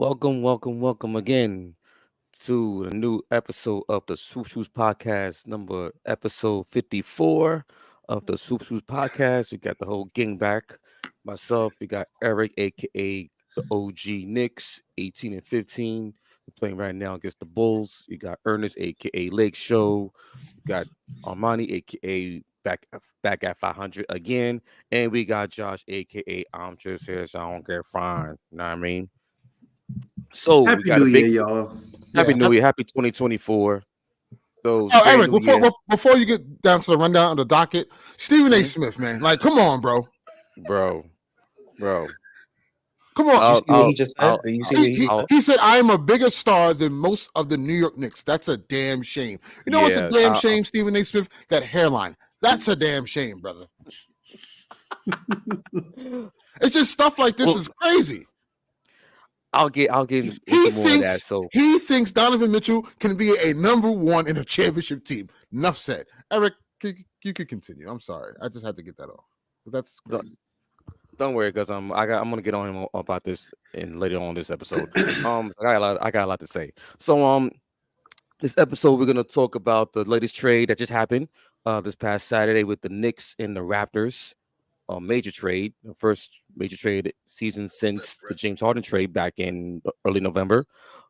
Welcome again to the new episode of the Swoop Shoes Podcast, number episode 54 of the Swoop Shoes Podcast. We got the whole gang back. Myself, we got Eric, aka the OG Knicks, 18 and 15. We're playing right now against the Bulls. You got Ernest, aka Lake Show. You got Armani, aka back at 500 again. And we got Josh, aka I'm just here, so I don't get fined. You know what I mean? So we Happy got a New Year, big y'all. Happy Yeah. New Year, happy 2024. So it's a Oh, brand Eric, new year. before you get down to the rundown of the docket, Stephen A. Smith, man, like, come on, bro. Bro. Come on. You see what he just said? I'll- You see what he I'll- He said, I am a bigger star than most of the New York Knicks. That's a damn shame. You know what's a damn shame, Stephen A. Smith? That hairline. That's a damn shame, brother. It's just stuff like this is crazy. I'll get into more of that. So He thinks Donovan Mitchell can be a number one in a championship team. Enough said. Eric, you could continue. I'm sorry. I just had to get that off. That's crazy. don't worry, because I'm gonna get on him about this in later on this episode. I got a lot to say. So this episode we're gonna talk about the latest trade that just happened this past Saturday with the Knicks and the Raptors. A major trade, the first major trade season since the James Harden trade back in early November.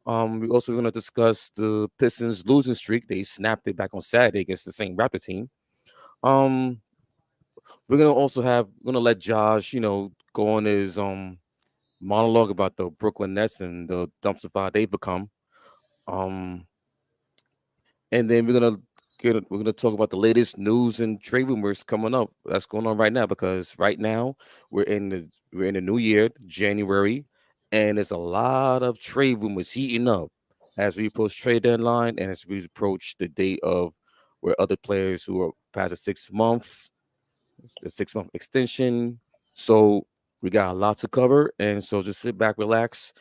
We're also going to discuss the Pistons losing streak. They snapped it back on Saturday against the same Raptor team. We're gonna let Josh, go on his monologue about the Brooklyn Nets and the dumpster fire they've become. And then we're gonna talk about the latest news and trade rumors coming up. That's going on right now, because right now we're in the new year, January, and there's a lot of trade rumors heating up as we approach trade deadline and as we approach the date of where other players who are past the 6 month extension. So we got a lot to cover, and so just sit back, relax,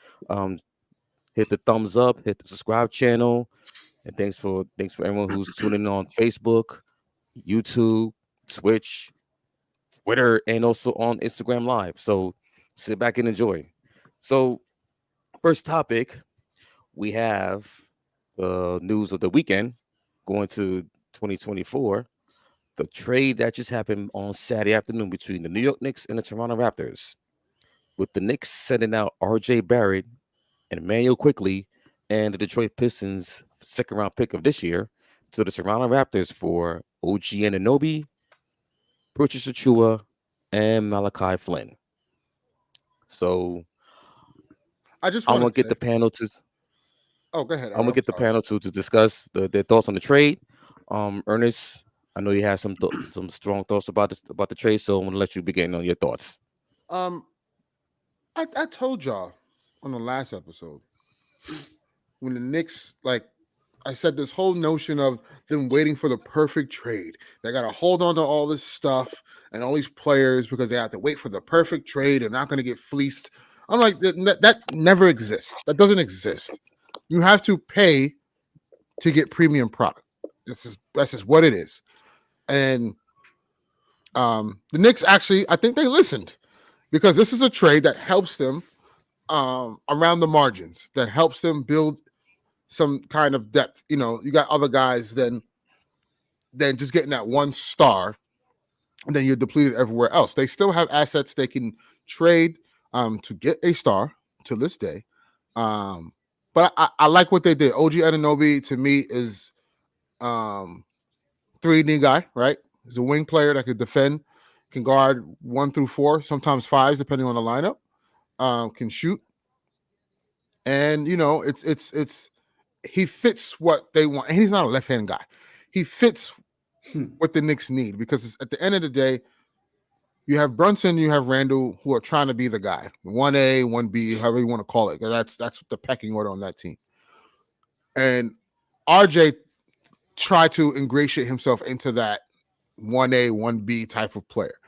hit the thumbs up, hit the subscribe channel. And thanks for everyone who's tuning in on Facebook, YouTube, Twitch, Twitter, and also on Instagram Live. So sit back and enjoy. So first topic, we have the news of the weekend going to 2024. The trade that just happened on Saturday afternoon between the New York Knicks and the Toronto Raptors, with the Knicks sending out R.J. Barrett and Emmanuel Quickly and the Detroit Pistons' second-round pick of this year to the Toronto Raptors for OG Anunoby, Precious Achua, and Malachi Flynn. So I just I'm want gonna get the panel to. Oh, go ahead. I'm gonna get the panel to discuss their thoughts on the trade. Ernest, I know you have some strong thoughts about the trade, so I'm gonna let you begin on your thoughts. I told y'all on the last episode when the Knicks, I said, this whole notion of them waiting for the perfect trade. They got to hold on to all this stuff and all these players because they have to wait for the perfect trade. They're not going to get fleeced. I'm like, that never exists. That doesn't exist. You have to pay to get premium product. That's just what it is. And the Knicks actually, I think they listened, because this is a trade that helps them around the margins, that helps them build some kind of depth. You got other guys than just getting that one star, and then you're depleted everywhere else. They still have assets they can trade to get a star to this day. But I like what they did. OG Anunoby to me is 3D guy, right? He's a wing player that could defend, can guard 1 through 4, sometimes 5s depending on the lineup. Can shoot, and it's he fits what they want, and he's not a left-hand guy. He fits what the Knicks need, because at the end of the day, you have Brunson, you have Randall, who are trying to be the guy, 1A, 1B, however you want to call it. That's the pecking order on that team. And RJ tried to ingratiate himself into that 1A, 1B type of player.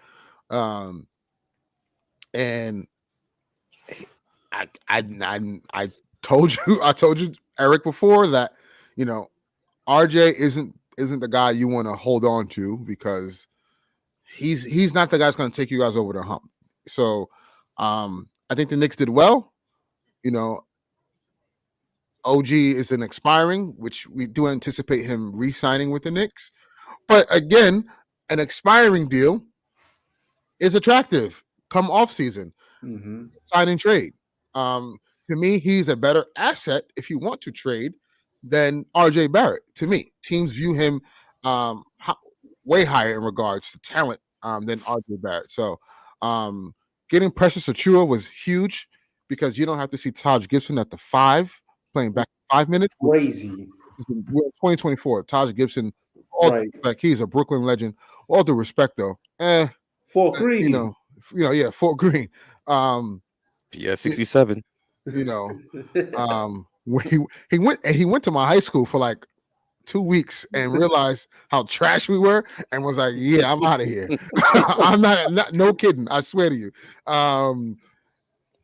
And I told you, Eric, before that, RJ isn't the guy you want to hold on to, because he's not the guy that's going to take you guys over the hump. So I think the Knicks did well. OG is an expiring, which we do anticipate him re-signing with the Knicks. But again, an expiring deal is attractive come off season. Mm-hmm. Sign and trade. Um, to me, he's a better asset if you want to trade than RJ Barrett. To me, teams view him way higher in regards to talent than RJ Barrett. So um, getting Precious Achua was huge because you don't have to see Taj Gibson at the 5 playing back 5 minutes. Crazy. We're in 2024. Taj Gibson, all Right. like he's a Brooklyn legend. All due respect, though, For Green. Yeah, Fort Greene. Yeah, 67. You know, when he went to my high school for like 2 weeks and realized how trash we were and was like, yeah, I'm out of here. I'm not no kidding. I swear to you.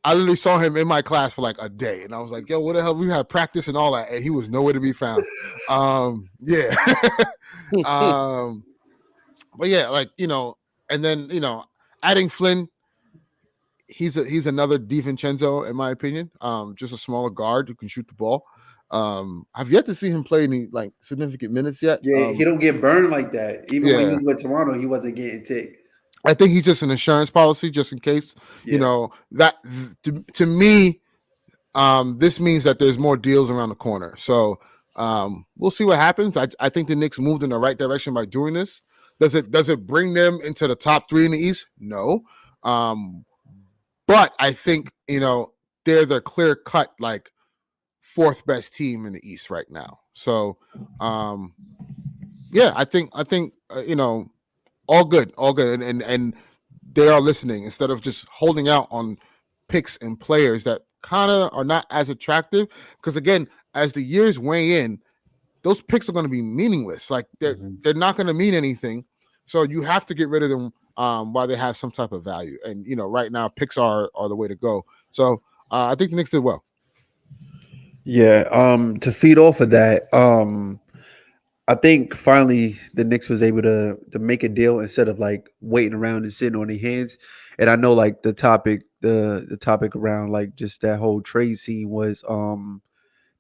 I literally saw him in my class for like a day, and I was like, "Yo, what the hell?" We had practice and all that, and he was nowhere to be found. Yeah, but yeah, like and then adding Flynn, he's another DiVincenzo in my opinion. Just a smaller guard who can shoot the ball. I've yet to see him play any like significant minutes yet. Yeah, he don't get burned like that. Even when he Yeah. was with Toronto, he wasn't getting ticked. I think he's just an insurance policy, just in case. Yeah. That to me, this means that there's more deals around the corner. So we'll see what happens. I think the Knicks moved in the right direction by doing this. Does it bring them into the top 3 in the East? No. But I think they're the clear cut like 4th best team in the East right now. So yeah, I think all good, and they are listening instead of just holding out on picks and players that kind of are not as attractive. Because again, as the years weigh in, those picks are going to be meaningless. Like they're not going to mean anything. So you have to get rid of them while they have some type of value. And right now, picks are the way to go. So I think the Knicks did well. Yeah. To feed off of that, I think finally the Knicks was able to make a deal instead of like waiting around and sitting on their hands. And I know like the topic around like just that whole trade scene was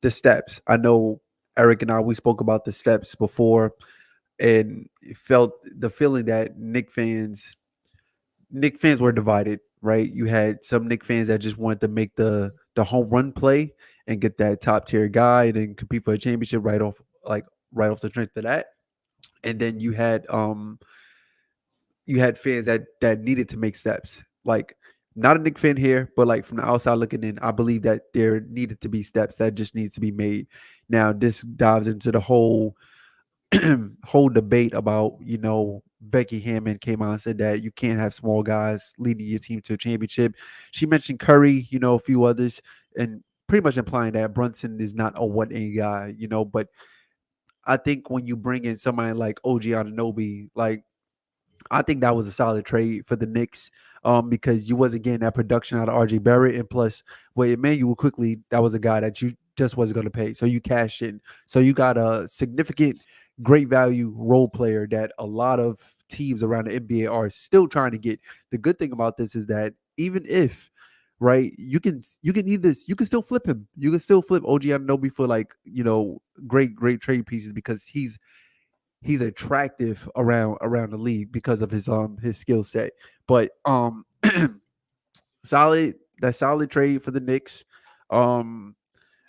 the steps. I know Eric and I we spoke about the steps before and felt the feeling that Nick fans were divided, right? You had some Nick fans that just wanted to make the home run play and get that top tier guy and then compete for a championship right off the strength of that. And then you had fans that needed to make steps. Like not a Nick fan here, but like from the outside looking in, I believe that there needed to be steps that just needs to be made. Now this dives into the whole whole debate about Becky Hammond came out and said that you can't have small guys leading your team to a championship. She mentioned Curry, a few others, and pretty much implying that Brunson is not a 1A guy, but I think when you bring in somebody like OG Anunoby, like I think that was a solid trade for the Knicks because you wasn't getting that production out of RJ Barrett. And plus, well, Emmanuel quickly, that was a guy that you just wasn't going to pay. So you cashed in. So you got a significant, great value role player that a lot of teams around the NBA are still trying to get. The good thing about this is that even if right, you can need this, you can still flip him. You can still flip OG Anunoby for like, great trade pieces because he's attractive around the league because of his skill set. But solid trade for the Knicks.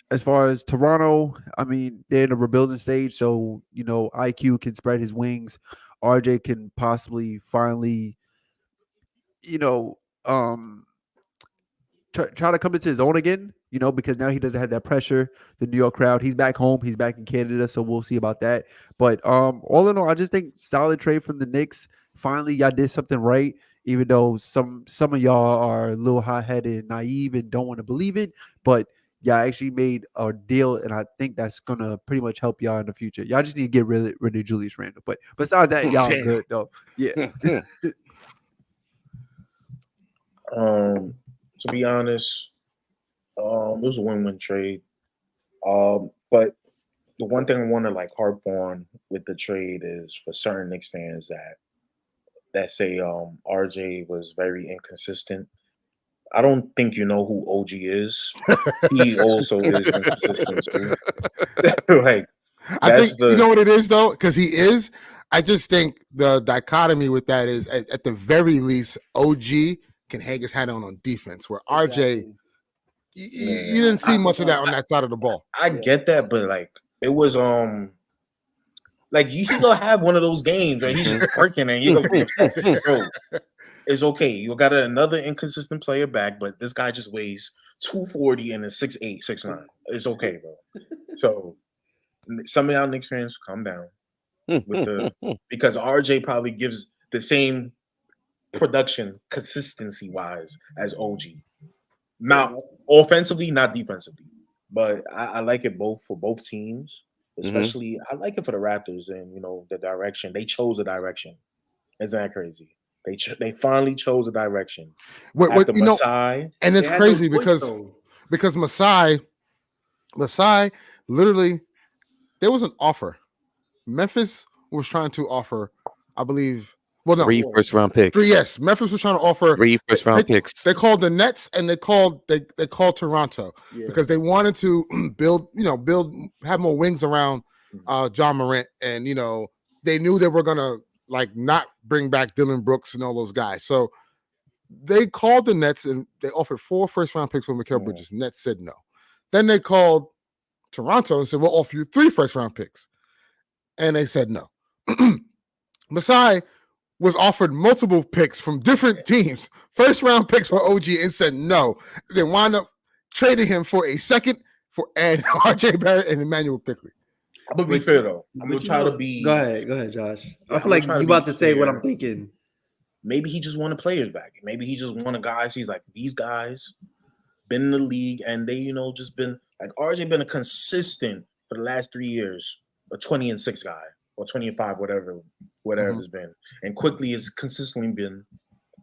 As far as Toronto, I mean, they're in a rebuilding stage, so IQ can spread his wings. RJ can possibly finally, you know, um try to come into his own again, because now he doesn't have that pressure. The New York crowd, he's back home, he's back in Canada, so we'll see about that. But all in all, I just think solid trade from the Knicks. Finally, y'all did something right, even though some of y'all are a little hot headed and naive and don't want to believe it. But y'all actually made a deal, and I think that's gonna pretty much help y'all in the future. Y'all just need to get rid of Julius Randle. But besides that, y'all good though. Yeah. To be honest, it was a win-win trade. But the one thing I want to like harp on with the trade is for certain Knicks fans that say RJ was very inconsistent. I don't think you know who OG is. He also is inconsistent too. Like I think that's you know the what it is though, because he is. I just think the dichotomy with that is at the very least, OG can hang his hat on defense, where RJ, you didn't see much of that on that side of the ball. I get that, but like it was like he gonna have one of those games where he's just working and you're gonna be upset. Bro, it's okay. You got another inconsistent player back, but this guy just weighs 240 and is 6'8", 6'9". It's okay, bro. So some of y'all Knicks fans, calm down with the because RJ probably gives the same production consistency wise as OG. Not offensively, not defensively. But I like it both for both teams. Especially, I like it for the Raptors and the direction they chose. A direction. Isn't that crazy? They finally chose a direction after Masai. And it's crazy because Masai literally there was an offer. Memphis was trying to offer, I believe. Well, no, 3 first-round picks. Yes, Memphis was trying to offer 3 first-round picks. They called the Nets and they called Toronto because they wanted to build, have more wings around John Morant, and they knew they were gonna not bring back Dylan Brooks and all those guys. So they called the Nets and they offered 4 first-round picks for Mikal Bridges. Nets said no. Then they called Toronto and said, "We'll offer you 3 first-round picks," and they said no. Masai was offered multiple picks from different teams, first-round picks for OG, and said no. They wound up trading him for a second for RJ Barrett and Emmanuel Quickley. I'm gonna be fair though. I'm gonna try to be. Go ahead, Josh. Yeah, I feel like you about to say what I'm thinking. Maybe he just wanted players back. Maybe he just wanted guys. He's like, these guys been in the league and they, just been like RJ been a consistent for the last 3 years, a 20-6 guy or 20-5, whatever it's been. And Quickly has consistently been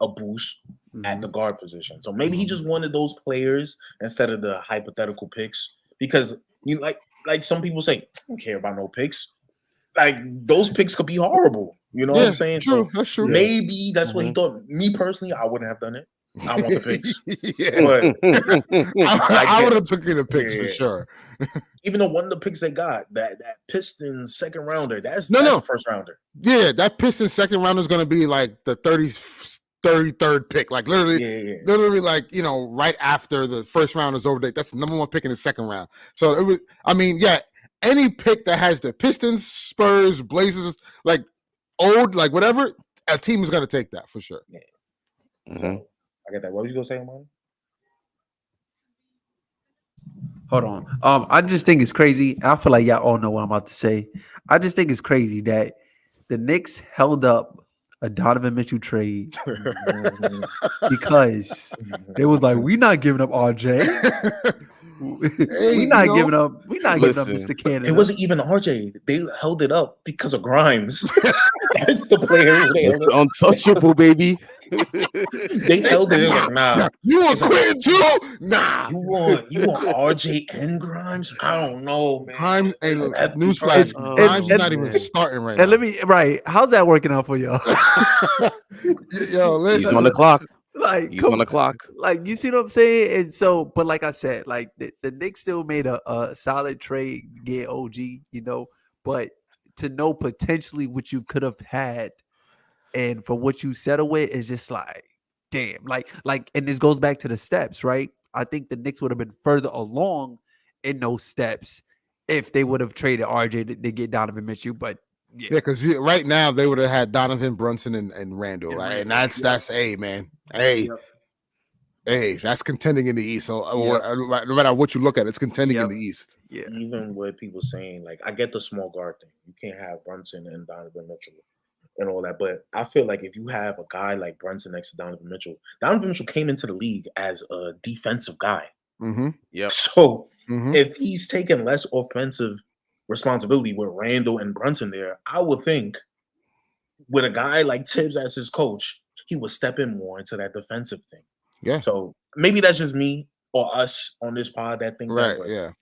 a boost at the guard position. So maybe he just wanted those players instead of the hypothetical picks because you like some people say, I don't care about no picks. Like those picks could be horrible. You know what I'm saying? True, so that's true. Maybe that's what he thought. Me personally, I wouldn't have done it. I want the picks. But I would have taken the picks for sure. Even though one of the picks they got, that Pistons second rounder, that's a first rounder. Yeah, that Pistons second rounder is going to be like the 33rd pick. Like literally like, right after the first round is over. That's the number 1 pick in the second round. So it was, any pick that has the Pistons, Spurs, Blazers, like old, like whatever, a team is going to take that for sure. Yeah. So, I get that. What was you going to say, Amani? Hold on. I just think it's crazy. I feel like y'all all know what I'm about to say. I just think it's crazy that the Knicks held up a Donovan Mitchell trade because it was like, we're not giving up RJ. We're not giving up Mr. Canada. It wasn't even RJ. They held it up because of Grimes. That's the player. Untouchable, baby. They held it. Like, nah. You want Quinn too? Nah. You want RJ and Grimes? I don't know, man. Grimes and newsflash. Grimes is not even starting right now. How's that working out for y'all? Yo, listen. He's on the clock. Like he's on the clock. Like, you see what I'm saying? And so, but like I said, like the Knicks still made a solid trade, get OG, but to know potentially what you could have had and for what you settle with is just like, damn. Like, and this goes back to the steps, right? I think the Knicks would have been further along in those steps if they would have traded RJ to get Donovan Mitchell, but yeah, because right now they would have had Donovan, Brunson, and Randall, right? And that's man. Hey, that's contending in the East. So no matter what you look at, it's contending in the East. Yeah. Even with people saying, like, I get the small guard thing. You can't have Brunson and Donovan Mitchell and all that. But I feel like if you have a guy like Brunson next to Donovan Mitchell came into the league as a defensive guy. Mm-hmm. Yeah. So if he's taking less offensive responsibility with Randall and Brunson there, I would think with a guy like Tibbs as his coach, he would step in more into that defensive thing. Yeah. So maybe that's just me or us on this pod that think right. that way. Yeah.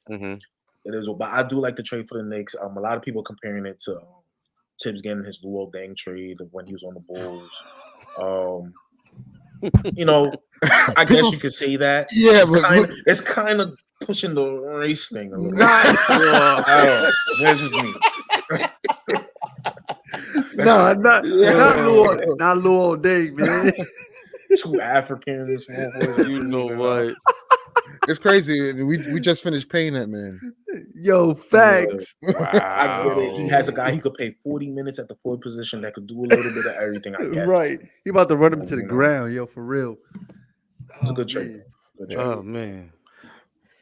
It is, but I do like the trade for the Knicks. A lot of people comparing it to Tibbs getting his Luol Deng trade when he was on the Bulls. I guess you could say that. Yeah, It's kind of pushing the race thing a little. Not, I don't know. That's just me. no, not Yeah. not Lou all day, man. Two Africans, small boys. You know what? It's crazy. We just finished paying that man. Yo, facts. I get it. He has a Wow. guy he could pay 40 minutes at the forward position that could do a little bit of everything. I guess. Right. He about to run him to the You know. ground, yo, for real. It's a good trade. man. Good trade. Oh man.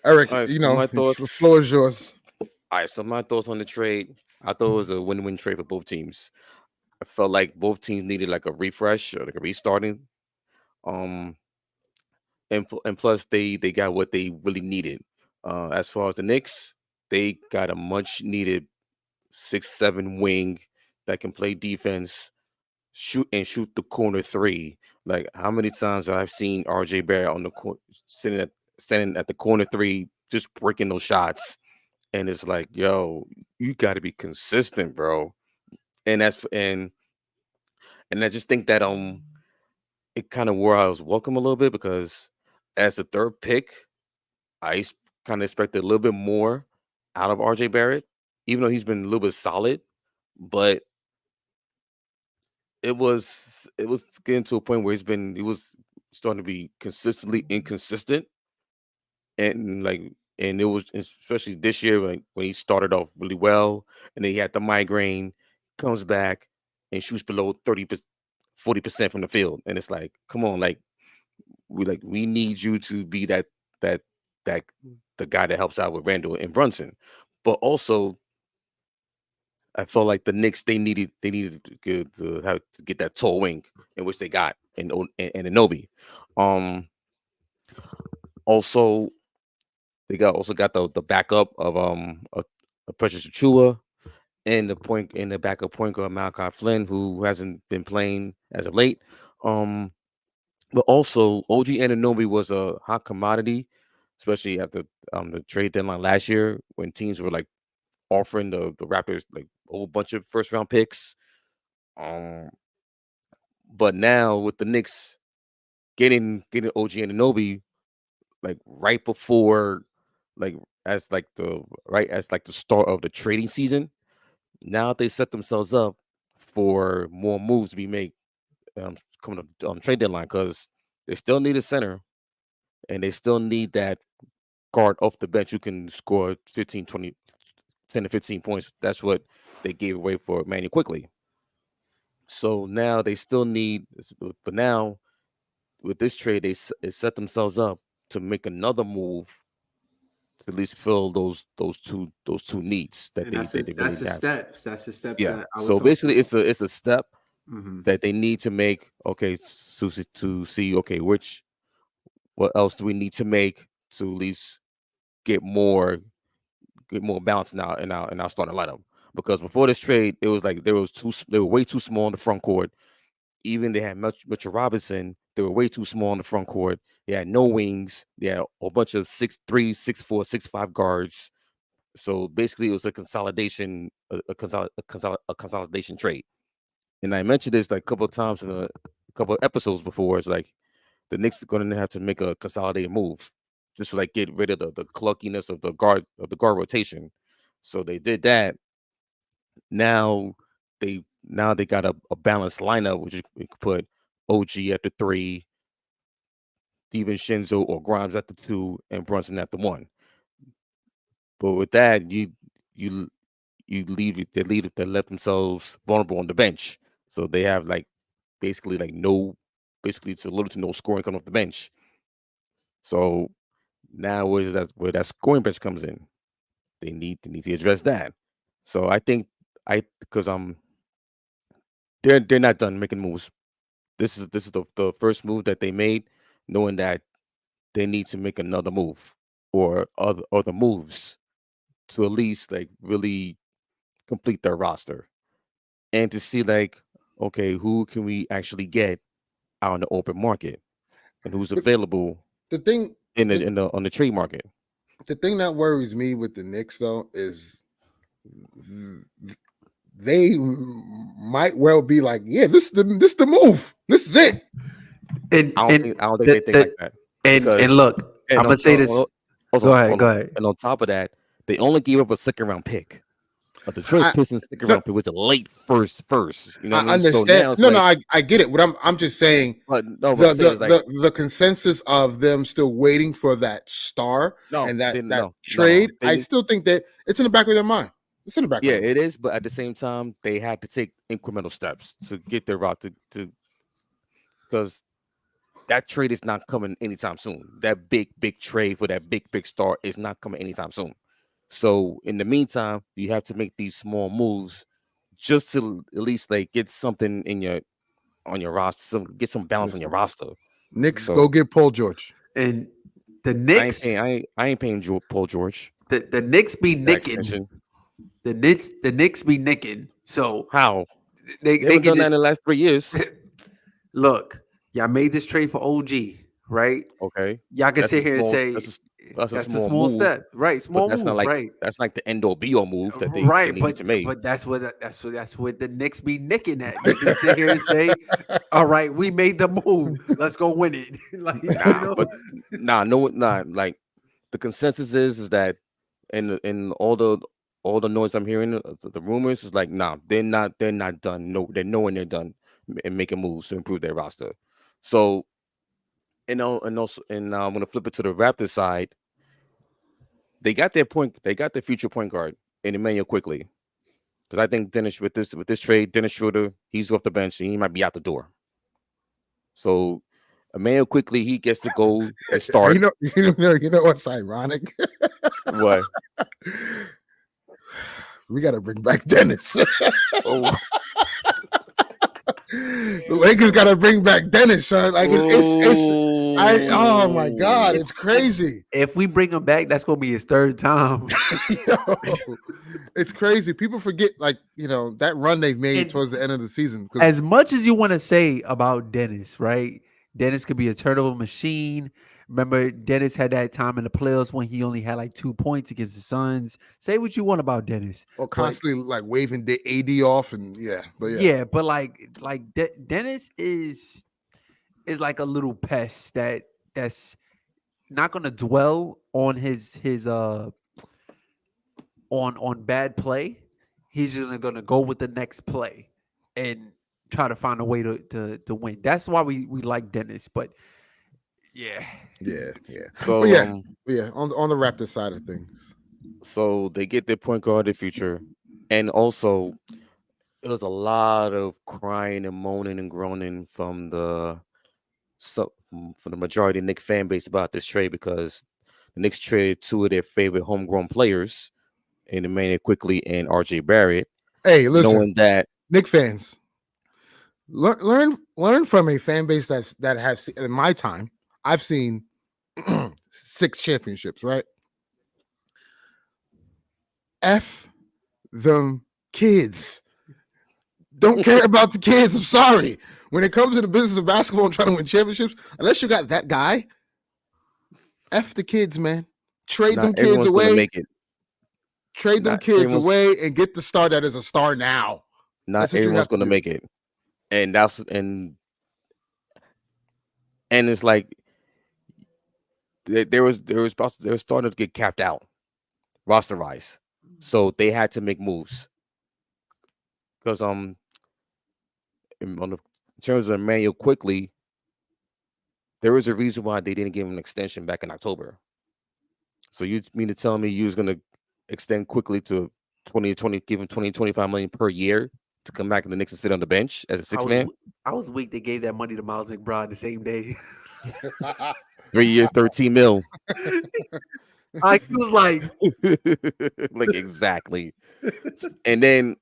Eric, All right, you so know, my the thoughts. floor is yours. All right, so my thoughts on the trade. I thought it was a win-win trade for both teams. I felt like both teams needed like a refresh or like a restarting. Um, and plus they got what they really needed. As far as the Knicks, they got a much needed 6'7" wing that can play defense, shoot the corner three. Like how many times I've seen RJ Barrett on the standing at the corner three, just breaking those shots, and it's like, yo, you got to be consistent, bro. And and I just think that it kind of wore out his welcome a little bit because as the third pick, I kind of expected a little bit more out of RJ Barrett, even though he's been a little bit solid, but it was getting to a point where he was starting to be consistently inconsistent, and and it was especially this year when he started off really well, and then he had the migraine, comes back and shoots below 40% from the field, and it's like, come on, we need you to be that that the guy that helps out with Randall and Brunson, but also I felt like the Knicks they needed to get that tall wing, in which they got in Anobi. Um, also they got the backup of a Precious Achua and the backup point guard Malachi Flynn, who hasn't been playing as of late. Um, but also OG Anunoby was a hot commodity, especially after the trade deadline last year when teams were like offering the Raptors like a whole bunch of first round picks. Um, but now with the Knicks getting OG Anunoby like right before like as like the start of the trading season, now they set themselves up for more moves to be made coming up trade deadline because they still need a center and they still need that guard off the bench who can score 15, 20, 10 to 15 points. That's what they gave away for Manuel quickly. So now they still need, but now with this trade, they set themselves up to make another move to at least fill those two needs that And they really that's the have. steps. That's the steps Yeah. that I was So talking basically, about. it's a step Mhm. that they need to make. Okay, to see okay what else do we need to make to at least get more balance now in our starting lineup. Because before this trade, it was like they were way too small in the front court. Even they had Mitchell Robinson, they were way too small in the front court. They had no wings. They had a bunch of 6'3", 6'4", 6'5" guards. So basically, it was a consolidation, a consolidation trade. And I mentioned this like a couple of times in a couple of episodes before. It's like the Knicks are going to have to make a consolidated move, just to like get rid of the clunkiness of the guard rotation. So they did that. Now they got a balanced lineup, which you could put OG at the 3, Steven Shinzo or Grimes at the 2, and Brunson at the 1. But with that, you they left themselves vulnerable on the bench. So they have like basically like no basically it's a little to no scoring coming off the bench. So now where that scoring bench comes in. They need to address that. So I think I because they're not done making moves. This is the first move that they made, knowing that they need to make another move or other moves to at least like really complete their roster and to see like okay who can we actually get out in the open market and who's The, available the thing, the, in the on the trade market. the thing that worries me with the Knicks though is they might well be like, yeah, this the move. This is it. And I don't think they think like that because and look, I'm and gonna say this. also Go ahead, hold go on. ahead. And on top of that, they only gave up a second round pick. A Detroit I Pistons second no, round pick was a late first. You know I what I mean? So understand. now it's No, no, like, I get it. What I'm just saying but no, what I'm the saying is like, the consensus of them still waiting for that star no, and they that no, trade. I they still think that it's in the back of their mind. It's in the back of yeah, their mind. it is, but at the same time, they had to take incremental steps to get their route to because that trade is not coming anytime soon. That big trade for that big star is not coming anytime soon. So in the meantime, you have to make these small moves just to at least like get something in your on your roster, get some balance on your Listen, roster. Knicks, So go get Paul George. And the Knicks, I ain't paying Paul George the Knicks be that nicking. extension. The Knicks be nicking. So How they they haven't can done that in just the last 3 years. look. Y'all made this trade for OG, right? Okay, Y'all can that's a sit here and small say that's a that's a small small move, step, right? but Small move, right? that's like the end all be all move that they Right, needed to make. but that's what the Knicks be nicking at. They can sit here and say, "All right, we made the move. Let's go win it." Like Nah, but nah. Like the consensus is that in all the noise I'm hearing, the rumors is like, nah, they're not done. No, they're nowhere near done and making moves to improve their roster. So and also I'm gonna flip it to the Raptors side. They got their future point guard in Emmanuel quickly. Because I think Dennis with this trade, Dennis Schroeder, he's off the bench and he might be out the door. So Emmanuel quickly he gets to go and You start. know, you know what's ironic? What? We got to bring back Dennis. Oh, The Lakers got to bring back Dennis, son. Like oh my god, it's crazy. if we bring him back, that's gonna be his third time. Yo, it's crazy. People forget, like, that run they've made And towards the end of the season. Because as much as you want to say about Dennis, right? Dennis could be a turnover machine. Remember, Dennis had that time in the playoffs when he only had like 2 points against the Suns. Say what you want about Dennis, but constantly like waving the AD off, and yeah, but Dennis is like a little pest that's not gonna dwell on his on bad play. He's just gonna go with the next play and try to find a way to win. That's why we like Dennis. But yeah, yeah. so But on the Raptors side of things, so they get their point guard of the future, and also it was a lot of crying and moaning and groaning from from the majority of Knicks fan base about this trade because the Knicks traded two of their favorite homegrown players in Emmanuel quickly and RJ Barrett, hey, listen, knowing that Knick fans, learn from a fan base that has in my time. I've seen 6 championships, right? F them kids. Don't care about the kids. I'm sorry. When it comes to the business of basketball and trying to win championships, unless you got that guy, F the kids, man. Trade not them kids everyone's going to away. make it. Trade them Not kids everyone's away and get the star that is a star now. not That's what you everyone's have to going to do. make it, and and it's like they were starting to get capped out roster wise, so they had to make moves because in terms of Emmanuel quickly, there was a reason why they didn't give him an extension back in October. So you mean to tell me you was gonna extend quickly to 2020, give him 20-25 million per year to come back in the Knicks and sit on the bench as a I six was man? I was weak. They gave that money to Miles McBride the same day. 3 years, 13 mil. He was like, Like exactly. And then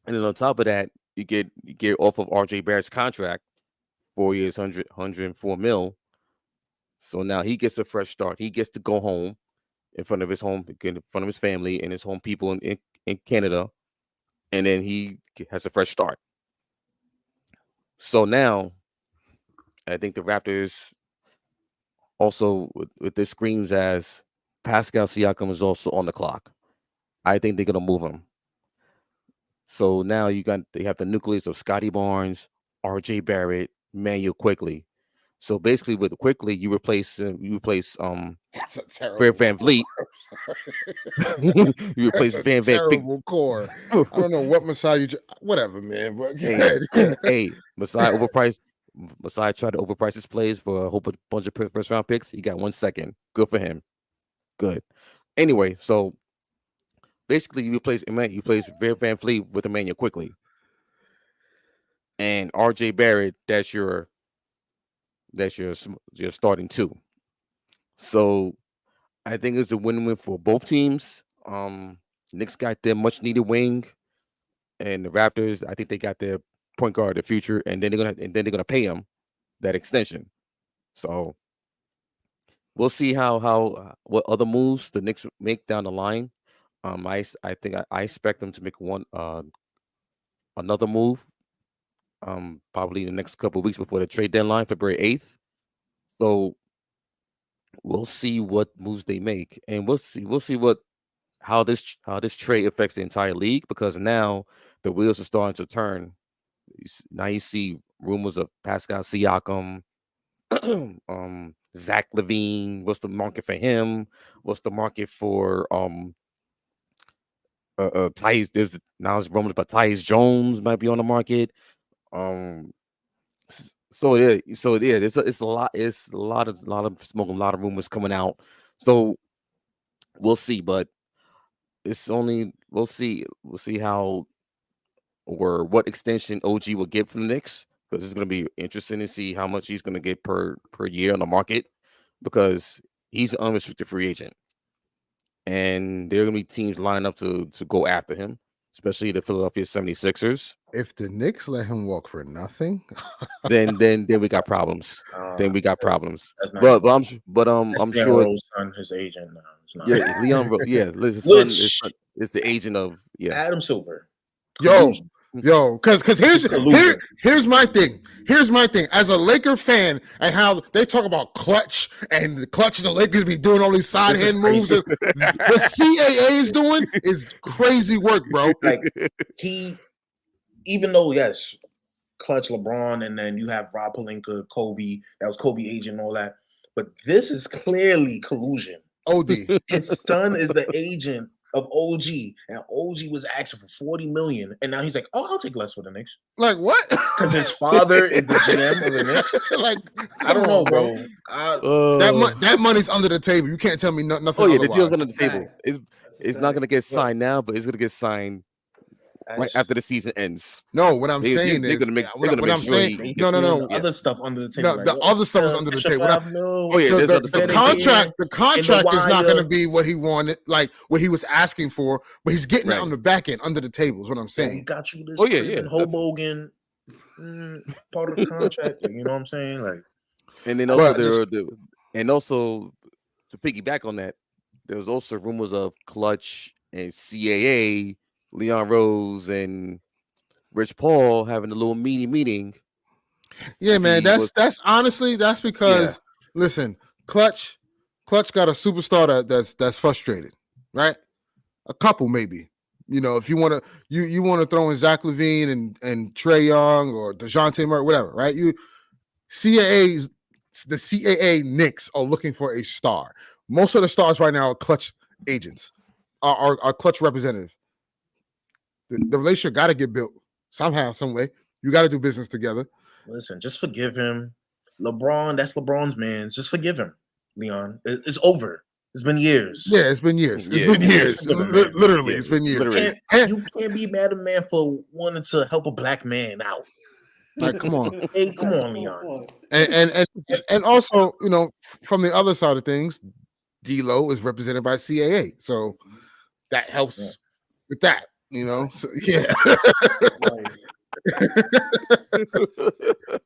on top of that, you get off of RJ Barrett's contract, 4 years, 104 mil. So now he gets a fresh start. He gets to go home in front of his family and his home people in Canada. And then he has a fresh start. So now I think the Raptors also with this screams as Pascal Siakam is also on the clock. I think they're gonna move him. So now they have the nucleus of Scotty Barnes, RJ Barrett, Manuel quickly. So basically, with quickly, you replace That's a terrible Fred Van Vliet. You replace That's a Van Vliet. terrible core. I don't know what Masai whatever, man. But Hey, hey, Masai overpriced. Masai tried to overprice his plays for a whole bunch of first round picks. He got 1 second. Good for him. Good. Anyway, so basically, you replace Fred Van Vliet with Emmanuel quickly, and R.J. Barrett. That's your starting two. So I think it's a win-win for both teams. Knicks got their much-needed wing, and the Raptors, I think they got their point guard of the future, and then they're gonna pay him that extension. So we'll see how what other moves the Knicks make down the line. I think I expect them to make another move. Probably in the next couple of weeks before the trade deadline, February 8th. So we'll see what moves they make, and we'll see how this trade affects the entire league, because now the wheels are starting to turn. Now you see rumors of Pascal Siakam, Zach LaVine. What's the market for him? What's the market for Tyus? There's rumors about Tyus Jones might be on the market. So yeah, it's a lot. It's a lot of smoke, a lot of rumors coming out. So we'll see, but we'll see how or what extension OG will get from the Knicks, because it's going to be interesting to see how much he's going to get per year on the market, because he's an unrestricted free agent, and there are going to be teams lining up to go after him, especially the Philadelphia 76ers. If the Knicks let him walk for nothing, then we got problems. Then we got problems. That's not But I'm Leon sure. Rose's son, his agent now. It's not Yeah, Leon. Yeah, his son is the agent of Adam Silver. Yo, because here's my thing. Here's my thing. As a Laker fan, and how they talk about clutch and the Lakers be doing all these side hand moves. The CAA is doing is crazy work, bro. Like even though yes, clutch LeBron, and then you have Rob Pelinka, Kobe. That was Kobe agent and all that. But this is clearly collusion. OD. His son is the agent of OG, and OG was asking for $40 million, and now he's like, "Oh, I'll take less for the Knicks." Like what? Because his father is the GM of the Knicks. Like, I don't know, bro. That money's under the table. You can't tell me nothing. Oh yeah, otherwise. the deal's under the table. It's not gonna get signed now, but it's gonna get signed right after the season ends. No, what I'm saying is, no, other stuff under the table. No, the other stuff is under the table. Oh yeah, the contract is not going to be what he wanted, like what he was asking for, but he's getting it on the back end under the table. Is what I'm saying. He got you this. Hoboken part of the contract. You know what I'm saying? Like, and then also also to piggyback on that, there was also rumors of Clutch and CAA. Leon Rose and Rich Paul having a little meeting. Yeah, man, that's honestly because listen, Clutch got a superstar that's frustrated, right? A couple maybe. You know, if you want to you want to throw in Zach LaVine and Trae Young or DeJounte Murray, whatever, right? The CAA Knicks are looking for a star. Most of the stars right now are Clutch agents, are Clutch representatives. The relationship got to get built somehow, some way. You got to do business together. Listen, just forgive him. LeBron, that's LeBron's man. Just forgive him, Leon. It's over. It's been years. Yeah, it's been years. It's been years. Literally, it's been years. You can't be mad at a man for wanting to help a black man out. Like, come on. Hey, come on, Leon. And also, you know, from the other side of things, D-Lo is represented by CAA. So that helps with that. You know, so, yeah.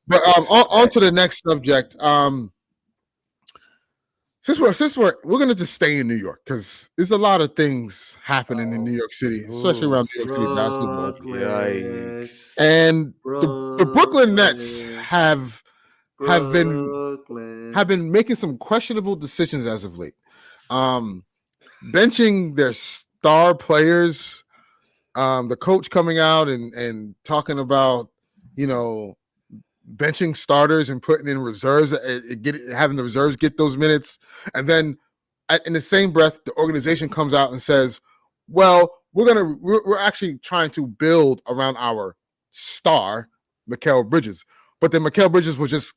But on to the next subject. Since we're gonna just stay in New York, because there's a lot of things happening in New York City, especially around New York City basketball. Yikes. And the Brooklyn Nets have been making some questionable decisions as of late. Benching their star players. The coach coming out and talking about, you know, benching starters and putting in reserves, having the reserves get those minutes, and then in the same breath, the organization comes out and says, "Well, we're actually trying to build around our star, Mikal Bridges," but then Mikal Bridges was just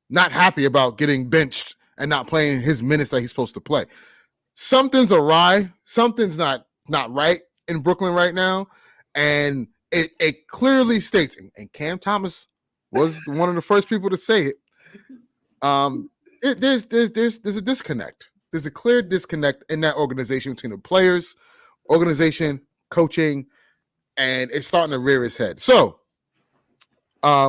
not happy about getting benched and not playing his minutes that he's supposed to play. Something's awry. Something's not right in Brooklyn right now, and it clearly states. And Cam Thomas was one of the first people to say it. There's a disconnect. There's a clear disconnect in that organization between the players, organization, coaching, and it's starting to rear its head. So,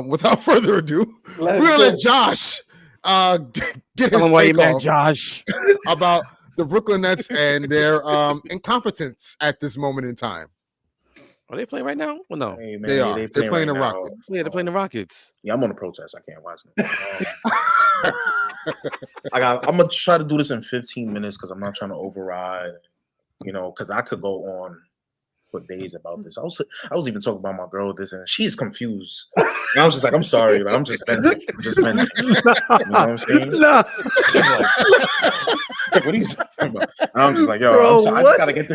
without further ado, we're gonna let Josh get his take off Josh about the Brooklyn Nets and their incompetence at this moment in time. Are they playing right now? Well, no. Hey, man, They are. They're playing right the now. Rockets. Yeah, they're playing the Rockets. Yeah, I'm on a protest. I can't watch it. I'm gonna try to do this in 15 minutes because I'm not trying to override. Because I could go on for days about this. I was even talking about my girl this, and she's confused. And I was just like, I'm sorry, but I'm just venting. You know what I'm saying? No. Like, what are you talking about? And I'm just like, yo, bro, I just gotta get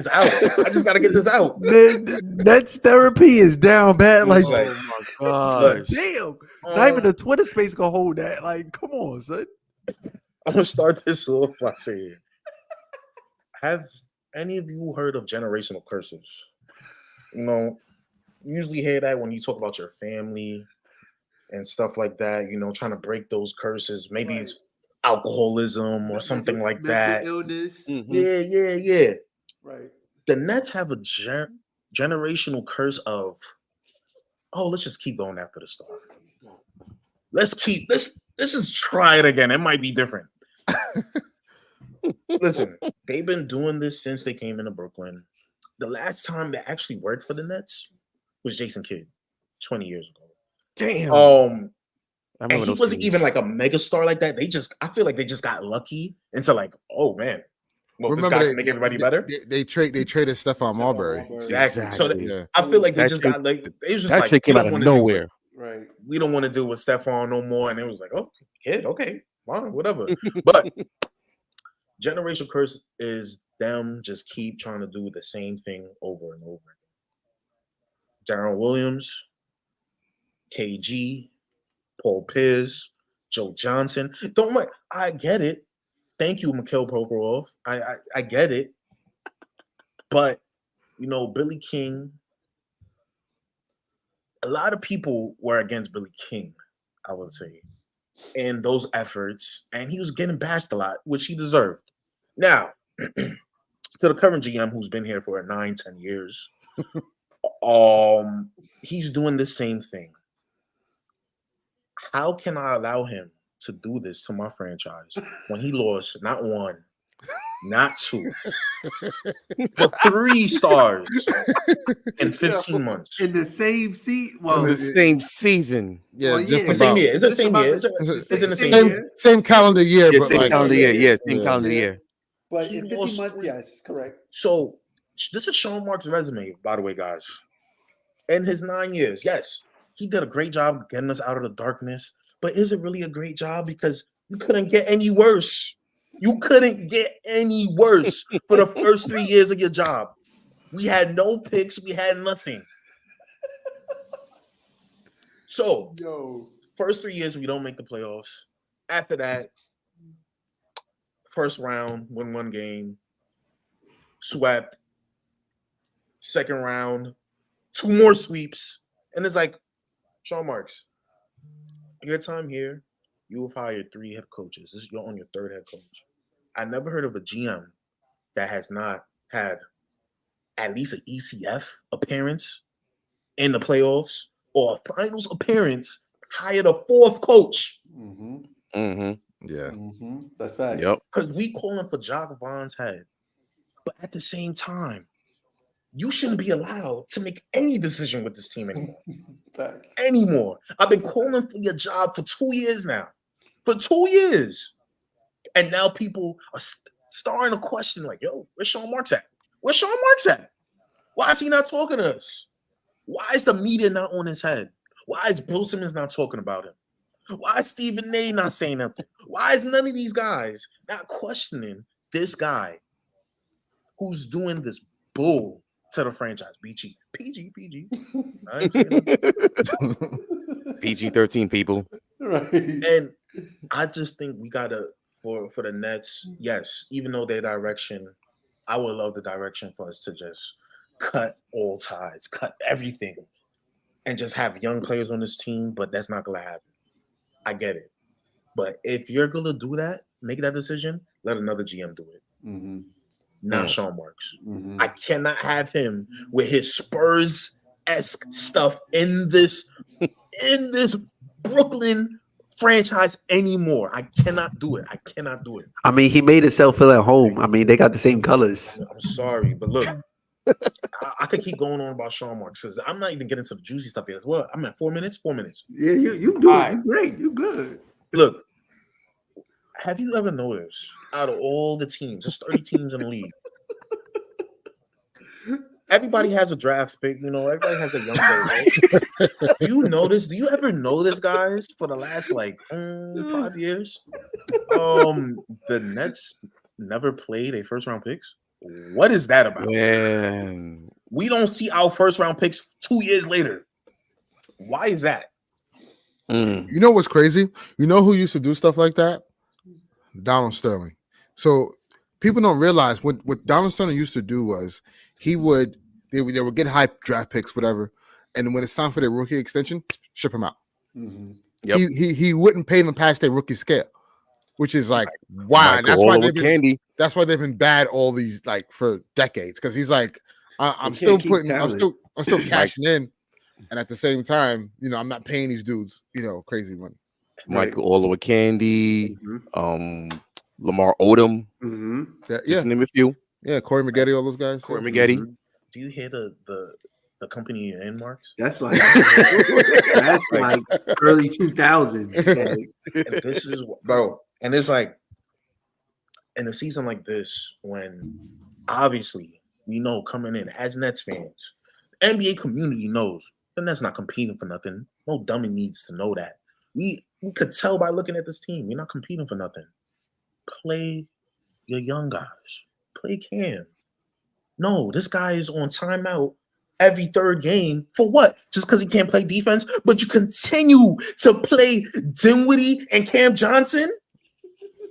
this out. Nets therapy is down bad. Like, Oh my gosh. damn. Not even the Twitter space can hold that. Like, come on, son. I'm gonna start this off by saying, have any of you heard of generational curses? You usually hear that when you talk about your family and stuff like that, trying to break those curses. Maybe it's alcoholism or something like that. Illness. Mhm. Yeah. Right. The Nets have a generational curse of, let's just keep going after the star. Let's just try it again. It might be different. Listen, they've been doing this since they came into Brooklyn. The last time that actually worked for the Nets was Jason Kidd 20 years ago. Damn. And he wasn't even like a mega star like that. I feel like they just got lucky into like, oh man, well, remember this guy can make everybody better. They traded Stephon Marbury. Exactly. So I feel like they just got like, it was just that like, trade came out of nowhere. Right. We don't want to deal with Stephon no more. And it was like, oh, Kid, okay, fine, whatever. But Generation Curse is them just keep trying to do the same thing over and over again. Darren Williams, KG, Paul Pierce, Joe Johnson. Don't worry, I get it. Thank you, Mikhail Prokhorov. I get it. But, Billy King, a lot of people were against Billy King, I would say, in those efforts. And he was getting bashed a lot, which he deserved. Now, to the current GM who's been here for 9-10 years, he's doing the same thing. How can I allow him to do this to my franchise when he lost not one, not two, but 3 stars in 15 months? In the same seat? In the same season. Yeah, just the same year. It's the same year. It's in the same year. Same calendar year, Yeah, but same like calendar year. Yeah, same calendar year. But He in 15 lost months, 3. yes, correct. So this is Sean Marks' resume, by the way, guys. In his 9 years, yes, he did a great job getting us out of the darkness. But is it really a great job? Because you couldn't get any worse. You couldn't get any worse for the first 3 years of your job. We had no picks. We had nothing. So, first 3 years, we don't make the playoffs. After that, first round, win 1 game, swept. Second round, 2 more sweeps. And it's like, Sean Marks, your time here, you have hired 3 head coaches. You're on your 3rd head coach. I never heard of a GM that has not had at least an ECF appearance in the playoffs or a finals appearance, hired a 4th coach. Mm-hmm. Mm-hmm. yeah. Mm-hmm. That's facts. Yep. Because we calling for Jacques Vaughn's head. But at the same time, you shouldn't be allowed to make any decision with this team anymore. Facts. Anymore. I've been calling for your job for 2 years now. For 2 years. And now people are starting to question, like, yo, where's Sean Marks at? Where's Sean Marks at? Why is he not talking to us? Why is the media not on his head? Why is Bill Simmons not talking about him? Why is Stephen A not saying nothing? Why is none of these guys not questioning this guy who's doing this bull to the franchise? PG. I ain't saying nothing. PG-13 people. Right. And I just think we gotta for the Nets, yes, even though their direction, I would love the direction for us to just cut all ties, cut everything, and just have young players on this team, but that's not gonna happen. I get it. But if you're gonna do that, make that decision, let another GM do it. Mm-hmm. Not Sean Marks. Mm-hmm. I cannot have him with his Spurs-esque stuff in this Brooklyn franchise anymore. I cannot do it. I mean, he made himself feel at home. I mean, they got the same colors. I'm sorry, but look, I could keep going on about Sean Marks because I'm not even getting to the juicy stuff yet. Well, I'm at 4 minutes. 4 minutes. Yeah, you do it. You're great. You're good. Look, have you ever noticed out of all the teams, there's 30 teams in the league, everybody has a draft pick, everybody has a young player, right? Do you ever notice, guys, for the last 5 years, the Nets never played a first round picks? What is that about? Man. We don't see our first round picks 2 years later. Why is that? You know what's crazy? You know who used to do stuff like that? Donald Sterling. So people don't realize what Donald Sterling used to do was they would get high draft picks, whatever, and when it's time for their rookie extension, ship him out. Mm-hmm. Yep. He wouldn't pay them past their rookie scale, which is like wow. And that's why they've been bad all these for decades, because he's like, I'm still cashing in, and at the same time, I'm not paying these dudes crazy money. Michael Olowokandi, Lamar Odom, just to name a few. Yeah, Corey Maggette, all those guys. Corey Maggette. Do you hear the company you're in, Marks? That's like early 2000s. And this is bro, and it's like in a season like this, when obviously we know coming in as Nets fans, the NBA community knows the Nets not competing for nothing. No dummy needs to know that. We could tell by looking at this team, we're not competing for nothing. Play your young guys. Play Cam. No, this guy is on timeout every third game. For what? Just because he can't play defense? But you continue to play Dinwiddie and Cam Johnson?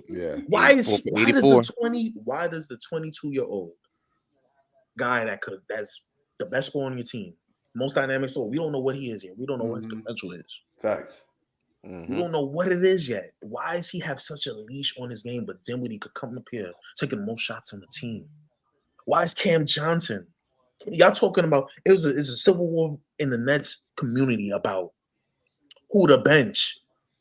Yeah. Why does the 22-year-old guy that's the best scorer on your team, most dynamic scorer, we don't know what he is yet. We don't know what his potential is. Facts. We don't know what it is yet. Why does he have such a leash on his game, but Dinwiddie could come up here taking the most shots on the team? Why is Cam Johnson? Y'all talking about it's a civil war in the Nets community about who to bench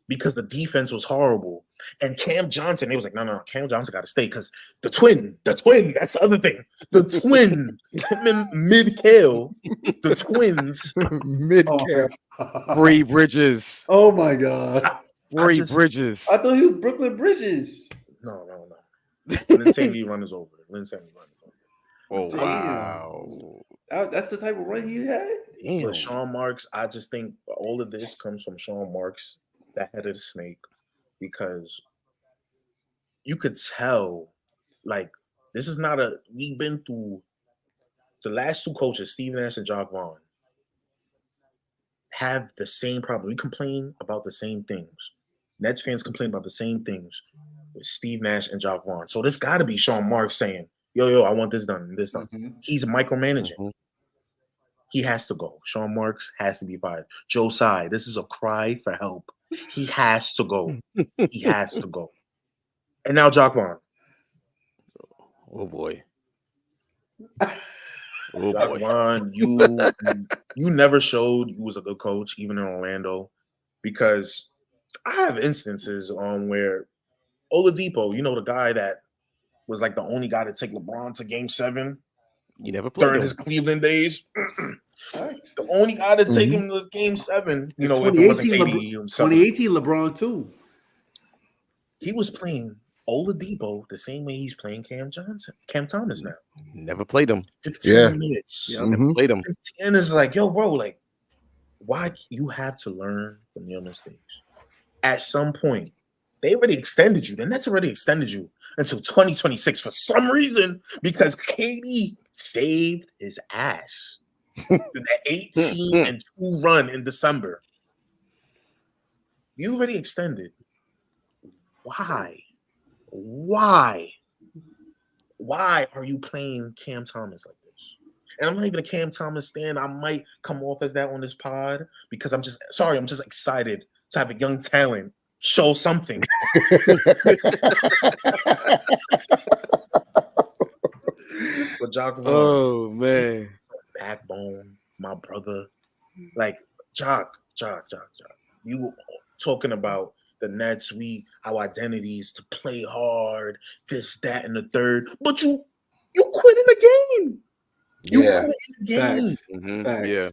because the defense was horrible. And Cam Johnson, they was like, no, Cam Johnson got to stay because the twin, that's the other thing. The twin, mid-kale, the twins. Mid-kale. Bree Bridges. Oh my God. Bridges. I thought he was Brooklyn Bridges. No. Linsanity run is over. Oh, wow. That's the type of run you had? But Sean Marks, I just think all of this comes from Sean Marks, the head of the snake, because you could tell, this is not we've been through the last two coaches, Steve Nash and Jacques Vaughn, have the same problem. We complain about the same things. Nets fans complain about the same things with Steve Nash and Jacques Vaughn. So this got to be Sean Marks saying, yo, I want this done and this done. Mm-hmm. He's micromanaging. Mm-hmm. He has to go. Sean Marks has to be fired. Joe Tsai, this is a cry for help. He has to go. He has to go. And now Jacques Vaughn. Oh, boy. Jacques Vaughn, you never showed you was a good coach, even in Orlando, because I have instances on where Oladipo, the guy that was the only guy to take LeBron to Game 7. You never played during his Cleveland days. The only guy to take him to Game 7. If it wasn't KD. 2018 LeBron too. He was playing Oladipo the same way he's playing Cam Thomas now. Never played him. 15 minutes. Yeah, never played him. And it's yo, bro, why you have to learn from your mistakes. at some point, they already extended you. The Nets already extended you until 2026 for some reason because KD saved his ass. That 18-2 run in December. You already extended. Why? Why are you playing Cam Thomas like this? And I'm not even a Cam Thomas stan. I might come off as that on this pod because I'm just excited to have a young talent show something. But Jock Vaughn, Oh man, backbone, my brother. Like Jock. You talking about the Nets, our identities to play hard, this, that, and the third. But you quit in the game. You quit in the game. Facts. Facts. Yeah.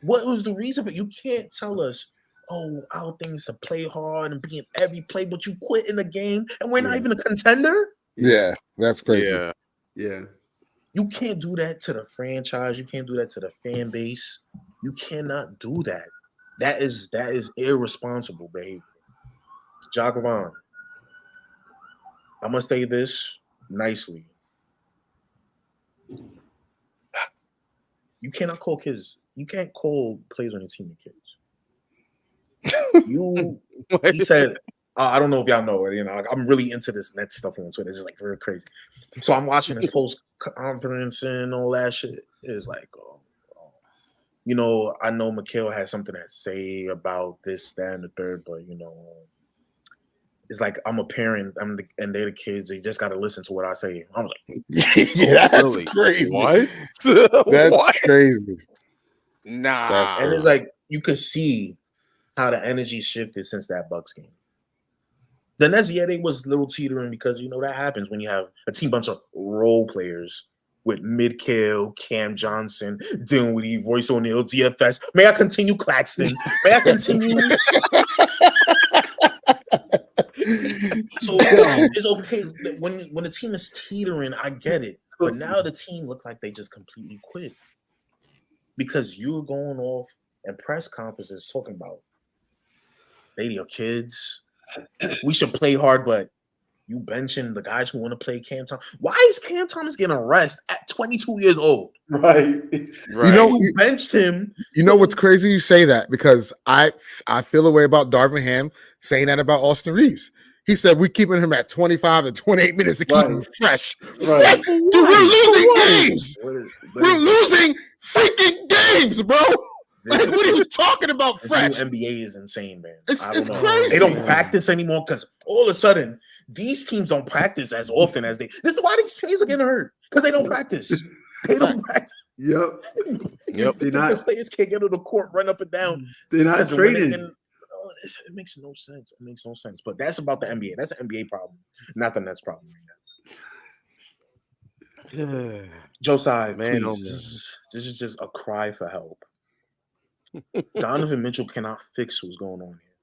What was the reason? But you can't tell us, our things to play hard and be in every play, but you quit in the game and we're not even a contender? Yeah, that's crazy. Yeah. You can't do that to the franchise. You can't do that to the fan base. You cannot do that. That is irresponsible behavior. Jock Vaughn, I'm gonna say this nicely. You cannot call kids. You can't call plays on your team kids. He said, I don't know if y'all know it. I'm really into this net stuff on Twitter. It's just like very crazy. So I'm watching his post conference and all that shit. It's like, I know Mikhail has something to say about this, that, and the third, but it's like I'm a parent. And they're the kids. They just got to listen to what I say. I was like, yeah, that's crazy. What? That's crazy. Nah. And it's like you could see how the energy shifted since that Bucks game. The Nets, they was a little teetering because that happens when you have a team bunch of role players with Midkill, Cam Johnson, Dinwiddie, Royce O'Neal, DFS. May I continue, Claxton? May I continue? So it's okay when the team is teetering. I get it, but now the team look like they just completely quit because you're going off in press conferences talking about they your kids. We should play hard, but you benching the guys who want to play Cam Thomas. Why is Cam Thomas getting a rest at 22 years old? Right. You benched him. You know what's crazy? You say that because I feel a way about Darvin Ham saying that about Austin Reeves. He said we're keeping him at 25 and 28 minutes to keep him fresh. Right. Dude, we're losing games. We're losing freaking games, bro. Like, what are you talking about? Fresh. This new NBA is insane, man. I don't know. Crazy. They don't practice anymore because all of a sudden these teams don't practice as often as they. This is why these players are getting hurt because they don't practice. They don't practice. Yep. The players can't get on the court, run up and down. They're not training. It makes no sense. It makes no sense. But that's about the NBA. That's an NBA problem, not the Nets problem right now. Josiah, man, please. This is just a cry for help. Donovan Mitchell cannot fix what's going on here.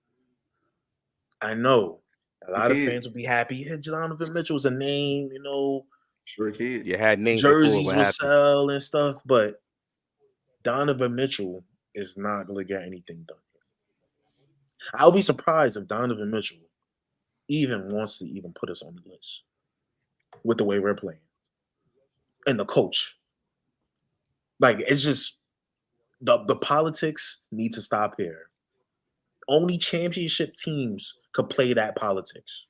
I know a lot of fans will be happy. Yeah, Donovan Mitchell's a name, Sure can. You had names. Jerseys will sell and stuff, but Donovan Mitchell is not going to get anything done. I'll be surprised if Donovan Mitchell even wants to even put us on the list with the way we're playing and the coach. Like, it's just the politics need to stop here. Only championship teams could play that politics.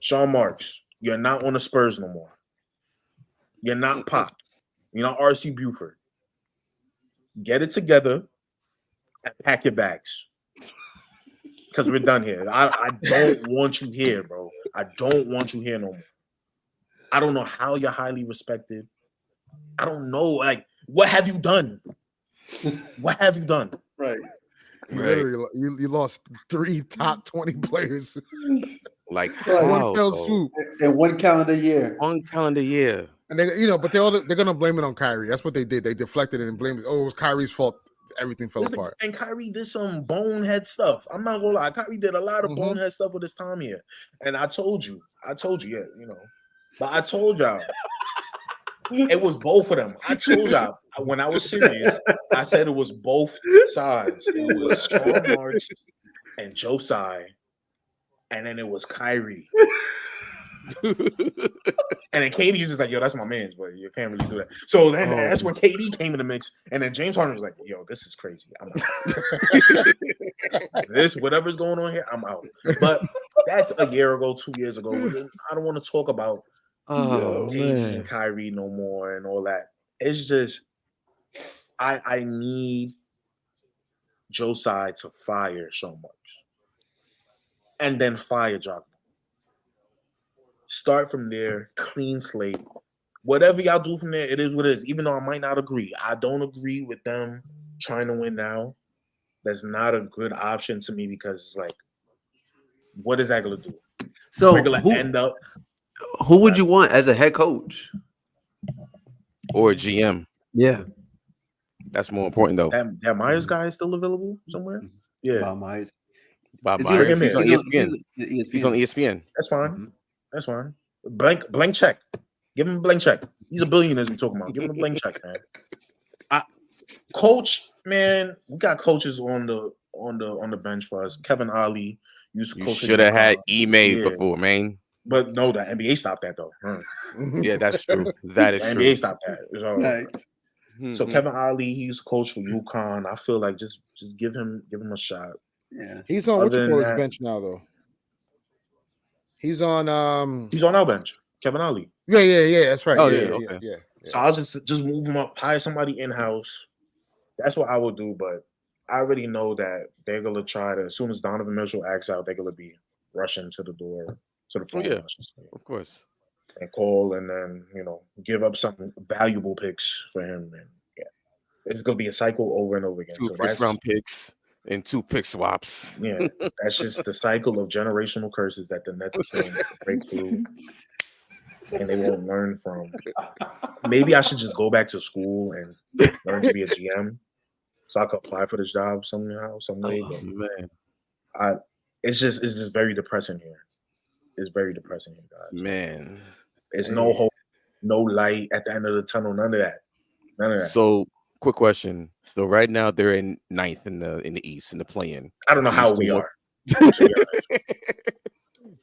Sean Marks, you're not on the Spurs no more. You're not Pop. You're not R.C. Buford. Get it together and pack your bags. Because we're done here. I don't want you here, bro. I don't want you here no more. I don't know how you're highly respected. I don't know. Like, what have you done? What have you done? Right. You lost 3 top 20 players. Like one fell swoop in 1 calendar year. 1 calendar year. And but they're gonna blame it on Kyrie. That's what they did. They deflected it and blamed it. Oh, it was Kyrie's fault. Everything fell apart. And Kyrie did some bonehead stuff. I'm not gonna lie. Kyrie did a lot of bonehead stuff with his time here. And I told you, yeah, But I told y'all. It was both of them. I told y'all when I was serious, I said it was both sides. It was Sean Marks and Josai, and then it was Kyrie. And then KD was just like, yo, that's my man's, but you can't really do that. So then that's when KD came in the mix, and then James Harden was like, yo, this is crazy. I'm out. This, whatever's going on here, I'm out. But that's a year ago, 2 years ago. I don't want to talk about KD and Kyrie no more and all that. It's just, I need Josai to fire so much. And then fire Jock. Start from there, clean slate. Whatever y'all do from there, it is what it is. Even though I might not agree. I don't agree with them trying to win now. That's not a good option to me because it's like, what is that going to do? So who would you want as a head coach? Or a GM? Yeah. That's more important, though. That Myers guy is still available somewhere? Yeah. Bob Myers. Bob Myers. He's on ESPN. He's on ESPN. That's fine. Mm-hmm. That's fine. Blank check. Give him a blank check. He's a billionaire as we talking about. Give him a blank check, man. Coach, man, we got coaches on the bench for us. Kevin Ollie used to coach. You should have had Ime before, man. But no, the NBA stopped that though. Yeah, that's true. That is true. NBA stopped that. So Kevin Ollie, he used to coach for UConn. I feel like just give him a shot. Yeah, he's on his bench now though. He's on our bench. Kevin Ollie. Yeah. That's right. Oh yeah. So I'll just move him up, hire somebody in house. That's what I would do. But I already know that they're gonna try to. As soon as Donovan Mitchell acts out, they're gonna be rushing to the door to the phone. Of course. And call and then give up some valuable picks for him. And it's gonna be a cycle over and over again. 2 first-round picks and 2 pick swaps. Yeah, that's just the cycle of generational curses that the Nets can break through, and they won't learn from. Maybe I should just go back to school and learn to be a GM, so I could apply for this job somehow, some way. But Man, it's just very depressing here. It's very depressing here, guys. Man, it's no hope, no light at the end of the tunnel. None of that. So. Quick question. So right now they're in 9th in the East in the play-in. I don't know how we are.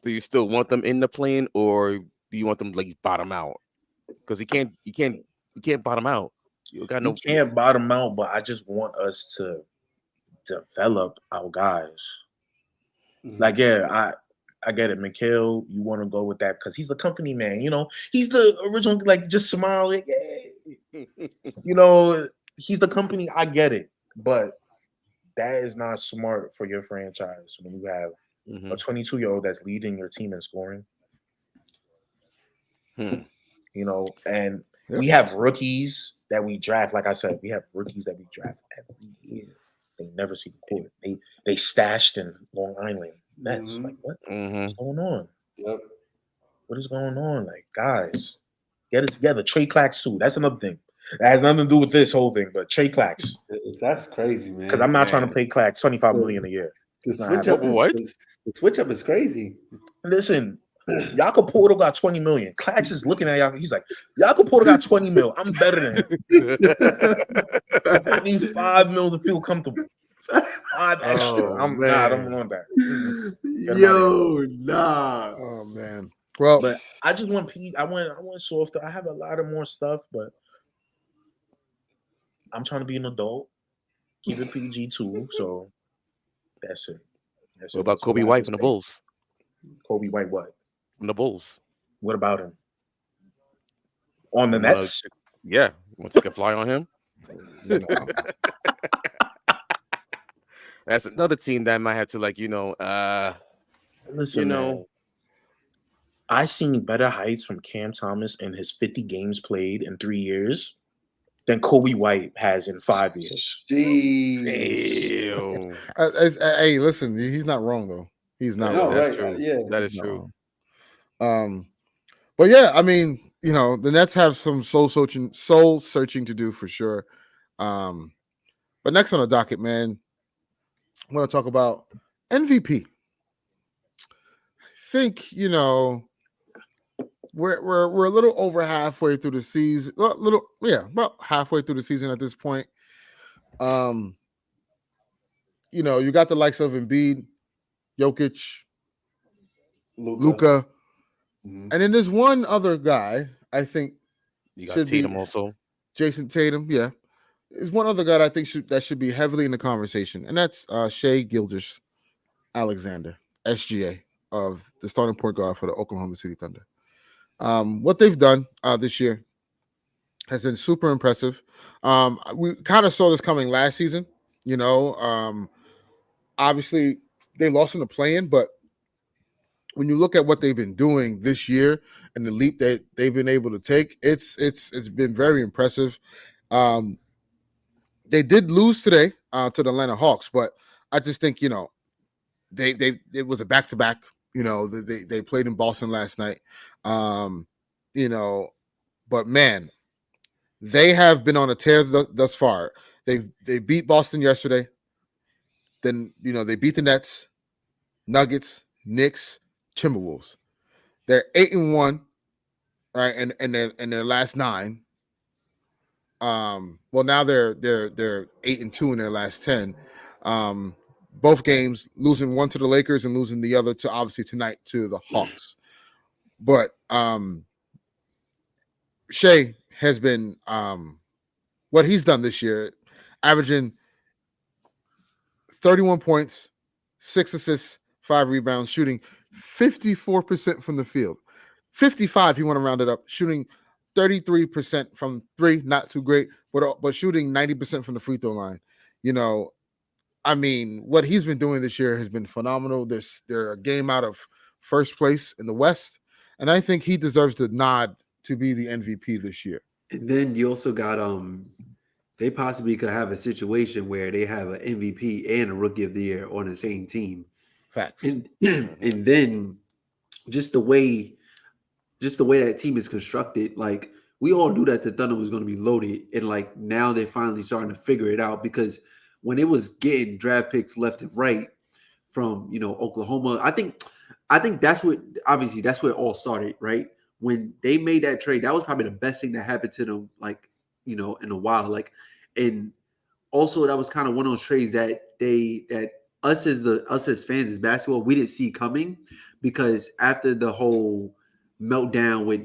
Do you still want them in the play-in, or do you want them like bottom out? Because you can't bottom out. You can't bottom out, but I just want us to develop our guys. Mm-hmm. Like I get it, Mikhail. You want to go with that because he's the company man. He's the original. Like just smile. Like, he's the company. I get it, but that is not smart for your franchise when you have a 22-year-old that's leading your team in scoring. And we have rookies that we draft. Like I said, we have rookies that we draft every year. They never see the court. They stashed in Long Island. Nets. Like what? What's going on? Yep. What is going on? Like guys, get it together. Trey Clax too. That's another thing. That has nothing to do with this whole thing, but Trey Clax. That's crazy, man. Because I'm not trying to pay Clax $25 million a year. The switch up is crazy. Listen, Jakob Porto got $20 million. Clax is looking at Jakob. He's like, Jakob Porto got $20 million. I'm better than him. I need $5 million to feel comfortable. 5 extra. I don't want that. Yo, nah. Oh man. Well, but I just want I want softer. I have a lot of more stuff, but I'm trying to be an adult. Keep it PG too. So that's it. What about Kobe White from the Bulls? Kobe White what? From the Bulls. What about him? On the Nets? Yeah. Want to take a fly on him? No. That's another team that might have to listen, man, I seen better heights from Cam Thomas in his 50 games played in 3 years than Kobe White has in 5 years. Damn. Hey, listen, he's not wrong though. He's not wrong. That's true. Yeah, that is true. But yeah, I mean, the Nets have some soul searching to do for sure. But next on the docket, man, I want to talk about MVP. I think we're a little over halfway through the season. About halfway through the season at this point. You got the likes of Embiid Jokic, Luka. Luka, Mhm. and then there's one other guy I think You got should be Tatum also. Jason Tatum. Yeah, there's one other guy that I think should be heavily in the conversation, and that's Shea Gilgeous Alexander, SGA, of the starting point guard for the Oklahoma City Thunder. What they've done this year has been super impressive. We kind of saw this coming last season. You know, obviously they lost in the play-in, but when you look at what they've been doing this year and the leap that they've been able to take, it's been very impressive. Um, they did lose today to the Atlanta Hawks, but I just think they it was a back-to-back. They played in Boston last night. Um, you know, but man, they have been on a tear thus far. They beat Boston yesterday. Then they beat the Nets, Nuggets, Knicks, Timberwolves. They're 8-1, right? And their last 9. Well, now they're 8-2 in their last 10. Both games, losing one to the Lakers and losing the other to obviously tonight to the Hawks. But Shea has been what he's done this year, averaging 31 points, 6 assists, 5 rebounds, shooting 54% from the field. 55, he want to round it up, shooting 33% from 3, not too great, but shooting 90% from the free throw line. I mean, what he's been doing this year has been phenomenal. They're a game out of first place in the West, and I think he deserves the nod to be the MVP this year. And then you also got they possibly could have a situation where they have an MVP and a Rookie of the Year on the same team. Facts. And and then just the way that team is constructed, like we all knew that the Thunder was going to be loaded, and like now they're finally starting to figure it out, because when it was getting draft picks left and right from Oklahoma, I think that's what obviously that's where it all started, right? When they made that trade, that was probably the best thing that happened to them, like in a while. Like, and also that was kind of one of those trades that us as fans as basketball, we didn't see coming, because after the whole meltdown with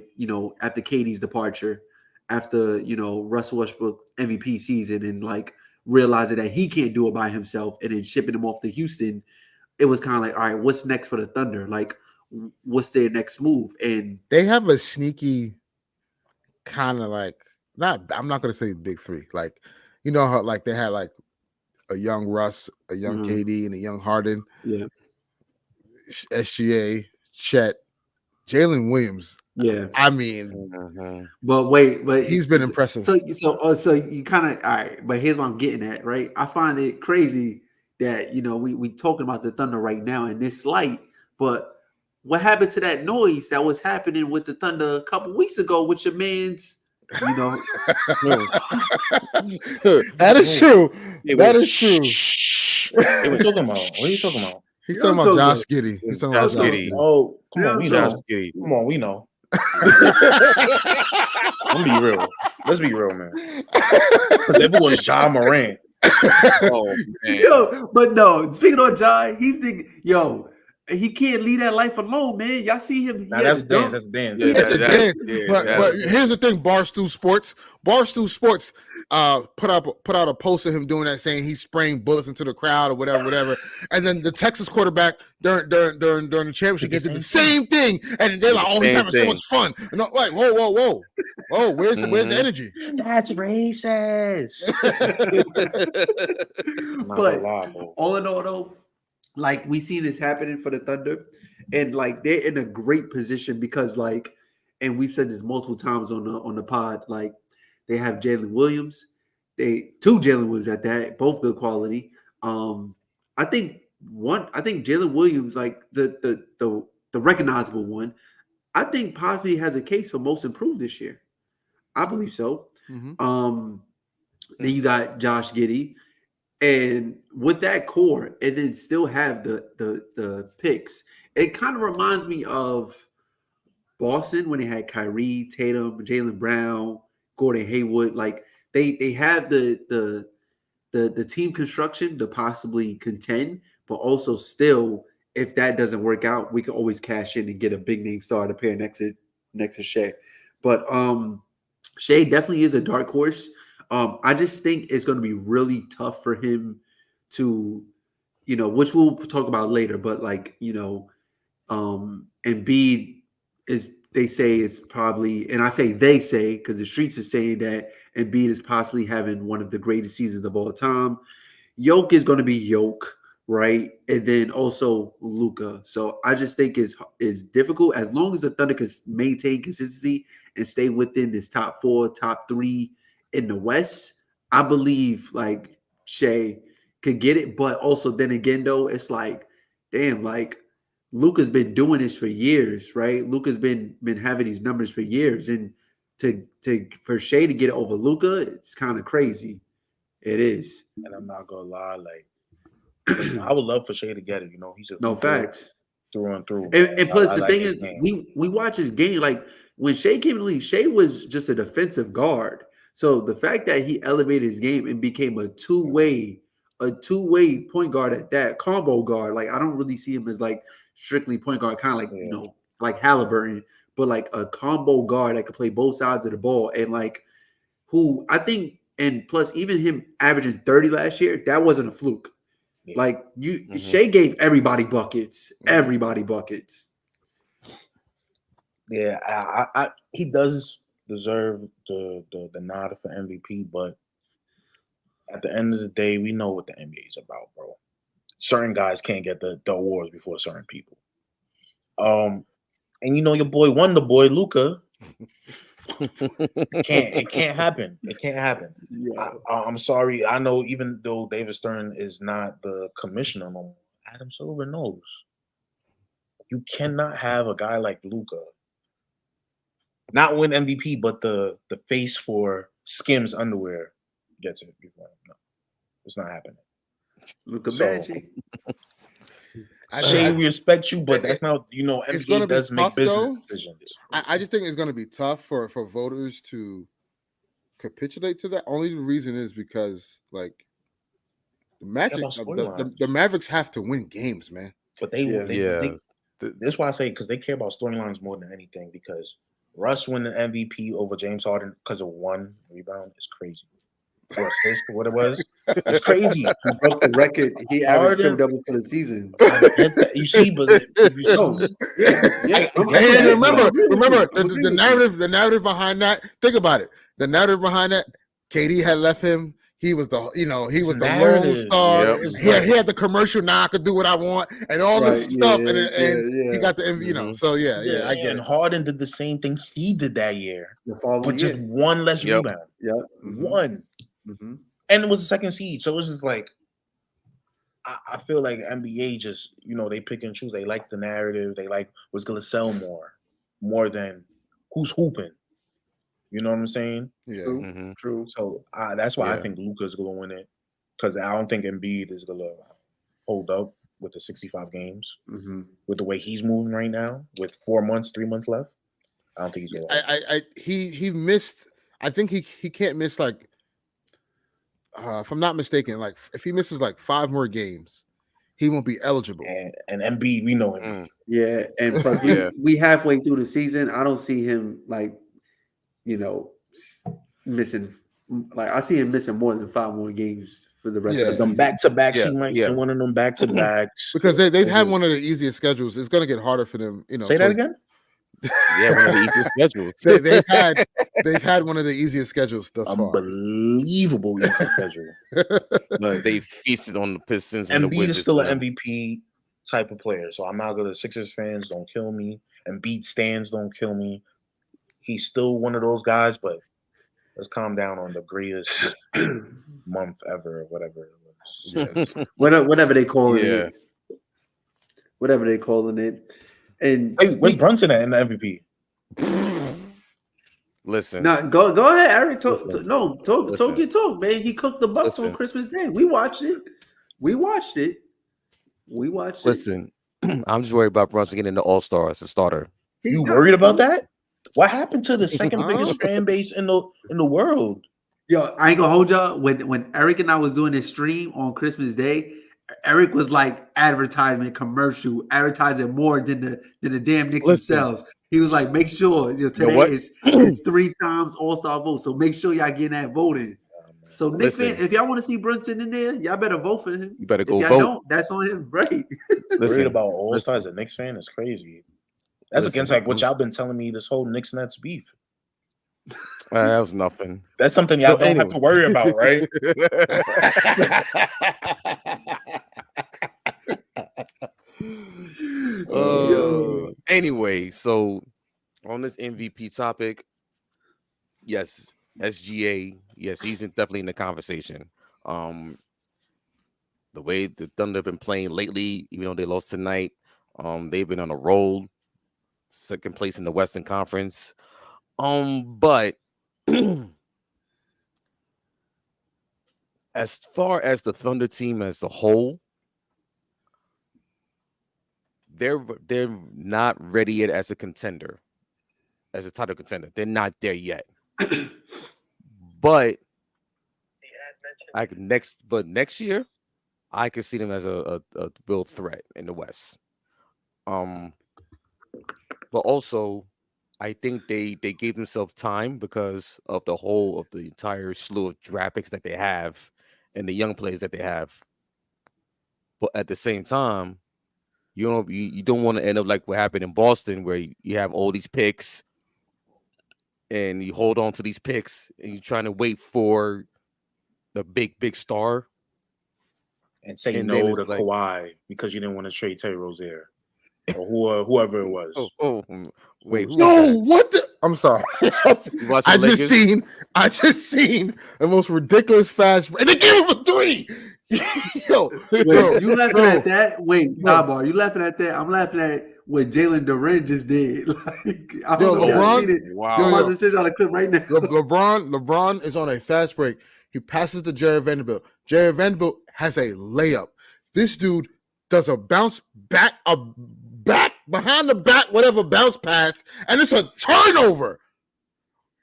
after KD's departure, after Russell Westbrook MVP season, and like realizing that he can't do it by himself, and then shipping him off to Houston, it was kind of like, all right, what's next for the Thunder? Like, what's their next move? And they have a sneaky kind of like, I'm not going to say big 3. Like, how like they had like a young Russ, a young KD, and a young Harden. Yeah. SGA, Chet, Jalen Williams. Yeah. I mean, but he's been impressive. So you kind of, all right, but here's what I'm getting at, right? I find it crazy that we talking about the Thunder right now in this light, but what happened to that noise that was happening with the Thunder a couple weeks ago with your man's, that is true. That is true. What are you talking about? What are you talking about? He's talking about Josh Giddey. He's talking about Josh Giddey. Oh, come on, we know. Come on, we know. Let's be real. Let's be real, man. Because if it was Ja Morant. Oh, man. But no, speaking of Ja, he's thinking, he can't leave that life alone, man. Y'all see him? Nah, that's dance. That's dance. Yeah, That's a dance. But here's the thing: Barstool Sports put out a post of him doing that, saying he's spraying bullets into the crowd or whatever. And then the Texas quarterback during the championship game did the same thing, and they're like, "Oh, he's having so much fun." And I'm like, whoa, where's the energy? That's racist. But all in all, though, like we see this happening for the Thunder, and like they're in a great position because like, and we've said this multiple times on the pod, like they have Jalen Williams, two Jalen Williams at that, both good quality. I think Jalen Williams, like the recognizable one, I think possibly has a case for most improved this year. I believe so. Mm-hmm. Then you got Josh Giddey. And with that core, and then still have the picks, it kind of reminds me of Boston when they had Kyrie, Tatum, Jaylen Brown, Gordon Hayward. Like they have the team construction to possibly contend, but also still if that doesn't work out, we can always cash in and get a big name star to pair next to Shea. But Shea definitely is a dark horse. I just think it's going to be really tough for him to, which we'll talk about later. But Embiid is, they say, is probably, and I say they say because the streets are saying that Embiid is possibly having one of the greatest seasons of all time. Yoke is going to be Yoke, right? And then also Luka. So I just think it's difficult as long as the Thunder can maintain consistency and stay within this top 4, top 3 in the West. I believe like Shea could get it, but also then again though, it's like, damn, like Luka's been doing this for years, right? Luka's been having these numbers for years, and for Shea to get it over Luka, it's kind of crazy. It is. And I'm not gonna lie, like I would love for Shea to get it. He's a No facts. through and through. And plus, the like thing his is, game. we watch his game. Like when Shea came in the league, Shea was just a defensive guard. So the fact that he elevated his game and became a two-way point guard at that, combo guard. Like I don't really see him as like strictly point guard, kind of like like Halliburton, but like a combo guard that could play both sides of the ball, and like who I think, and plus even him averaging 30 last year, that wasn't a fluke. Yeah. Like Shea gave everybody buckets. Everybody buckets. Yeah, I he does deserve the nod for MVP, but at the end of the day, we know what the NBA is about, bro. Certain guys can't get the awards before certain people. And your boy Wonder Boy Luka. It can't happen. It can't happen. Yeah. I'm sorry. I know even though David Stern is not the commissioner no more, Adam Silver knows. You cannot have a guy like Luka not win MVP, but the face for Skims underwear gets it before him. No, it's not happening. Luka Magic. Shea, we respect you, but that's not, NBA does make business decisions. I just think it's going to be tough for voters to capitulate to that. Only the reason is because, like, the Magic, the Mavericks have to win games, man. But that's why I say, because they care about storylines more than anything, because Russ winning MVP over James Harden because of 1 rebound is crazy. Or assist, what it was. It's crazy. He broke the record. He averaged triple-double for the season. You see, but remember the narrative behind that. Think about it. The narrative behind that. KD had left him. He was the lone star. Yep. He had the commercial. Now I could do what I want and all this stuff. And he got the MVP. So I get it. And Harden did the same thing he did that year, with just 1 less rebound. Yep. 1. Mm-hmm. And it was the 2nd seed, so it was just like I feel like NBA just they pick and choose. They like the narrative. They like what's gonna sell more than who's hooping. You know what I'm saying? Yeah, true. So that's why I think Luka's gonna win it, because I don't think Embiid is gonna hold up with the 65 games with the way he's moving right now with 3 months left. I don't think he's gonna. He missed. I think he can't miss like. If I'm not mistaken, like if he misses like 5 more games, he won't be eligible. And Embiid, we know him. Yeah, and plus we halfway through the season. I don't see him missing. Like I see him missing more than 5 more games for the rest of the season. Them back-to-backs, he might get one of them back-to-backs because they've had one of the easiest schedules. It's going to get harder for them. Say that again. Yeah, one of the easiest schedules. They've had one of the easiest schedules thus far. Unbelievable easy schedule. But they feasted on the Pistons. And Embiid is still an MVP type of player, so I'm not gonna. Sixers fans don't kill me. Embiid stands don't kill me. He's still one of those guys, but let's calm down on the greatest month ever, or whatever it was. Yeah. Whatever they call it. Whatever they calling it. And where's Brunson at in the MVP? Listen. No, go ahead, Eric. Talk your talk, man. He cooked the Bucks on Christmas Day. We watched it. Listen, I'm just worried about Brunson getting the All-Star as a starter. You worried about that? What happened to the second biggest fan base in the world? Yo, I ain't gonna hold y'all. When Eric and I was doing this stream on Christmas Day, Eric was like advertising more than the damn Knicks Listen. themselves. He was like, make sure know today what? is 3 times All-Star vote. So make sure y'all getting that voting. So Nick Listen. fan, if y'all want to see Brunson in there, y'all better vote for him. You better If go y'all vote. don't, that's on him, right? Worried Listen, about All-Star as a Knicks fan is crazy. That's against like what y'all been telling me this whole Knicks Nets beef. that was nothing. That's something y'all So don't have to worry about, right? Anyway, so on this MVP topic, yes, SGA, yes, he's definitely in the conversation. The way the Thunder have been playing lately, even though they lost tonight, they've been on a roll, second place in the Western Conference. But as far as the Thunder team as a whole, they're not ready yet as a contender, as a title contender. They're not there yet. But next year, I could see them as a real threat in the West. But also, I think they gave themselves time because of the entire slew of draft picks that they have and the young players that they have. But at the same time, you don't want to end up like what happened in Boston, where you have all these picks and you hold on to these picks and you're trying to wait for the big star And say And no then to it's like- Kawhi because you didn't want to trade Terry Rozier or whoever it was. Wait, who was No, that? what the? I'm sorry. You watching I the just Lakers? seen the most ridiculous fast, and they gave him a 3. Yo, Wait, bro, you laughing bro. at that? Wait, sidebar. You laughing at that? I'm laughing at what Jalen Duren just did. Like, I don't know if y'all seen it. Wow. I'm Yo, about to send y'all a clip right now. LeBron is on a fast break. He passes to Jared Vanderbilt. Jared Vanderbilt has a layup. This dude does a bounce back behind the back, whatever bounce pass, and it's a turnover.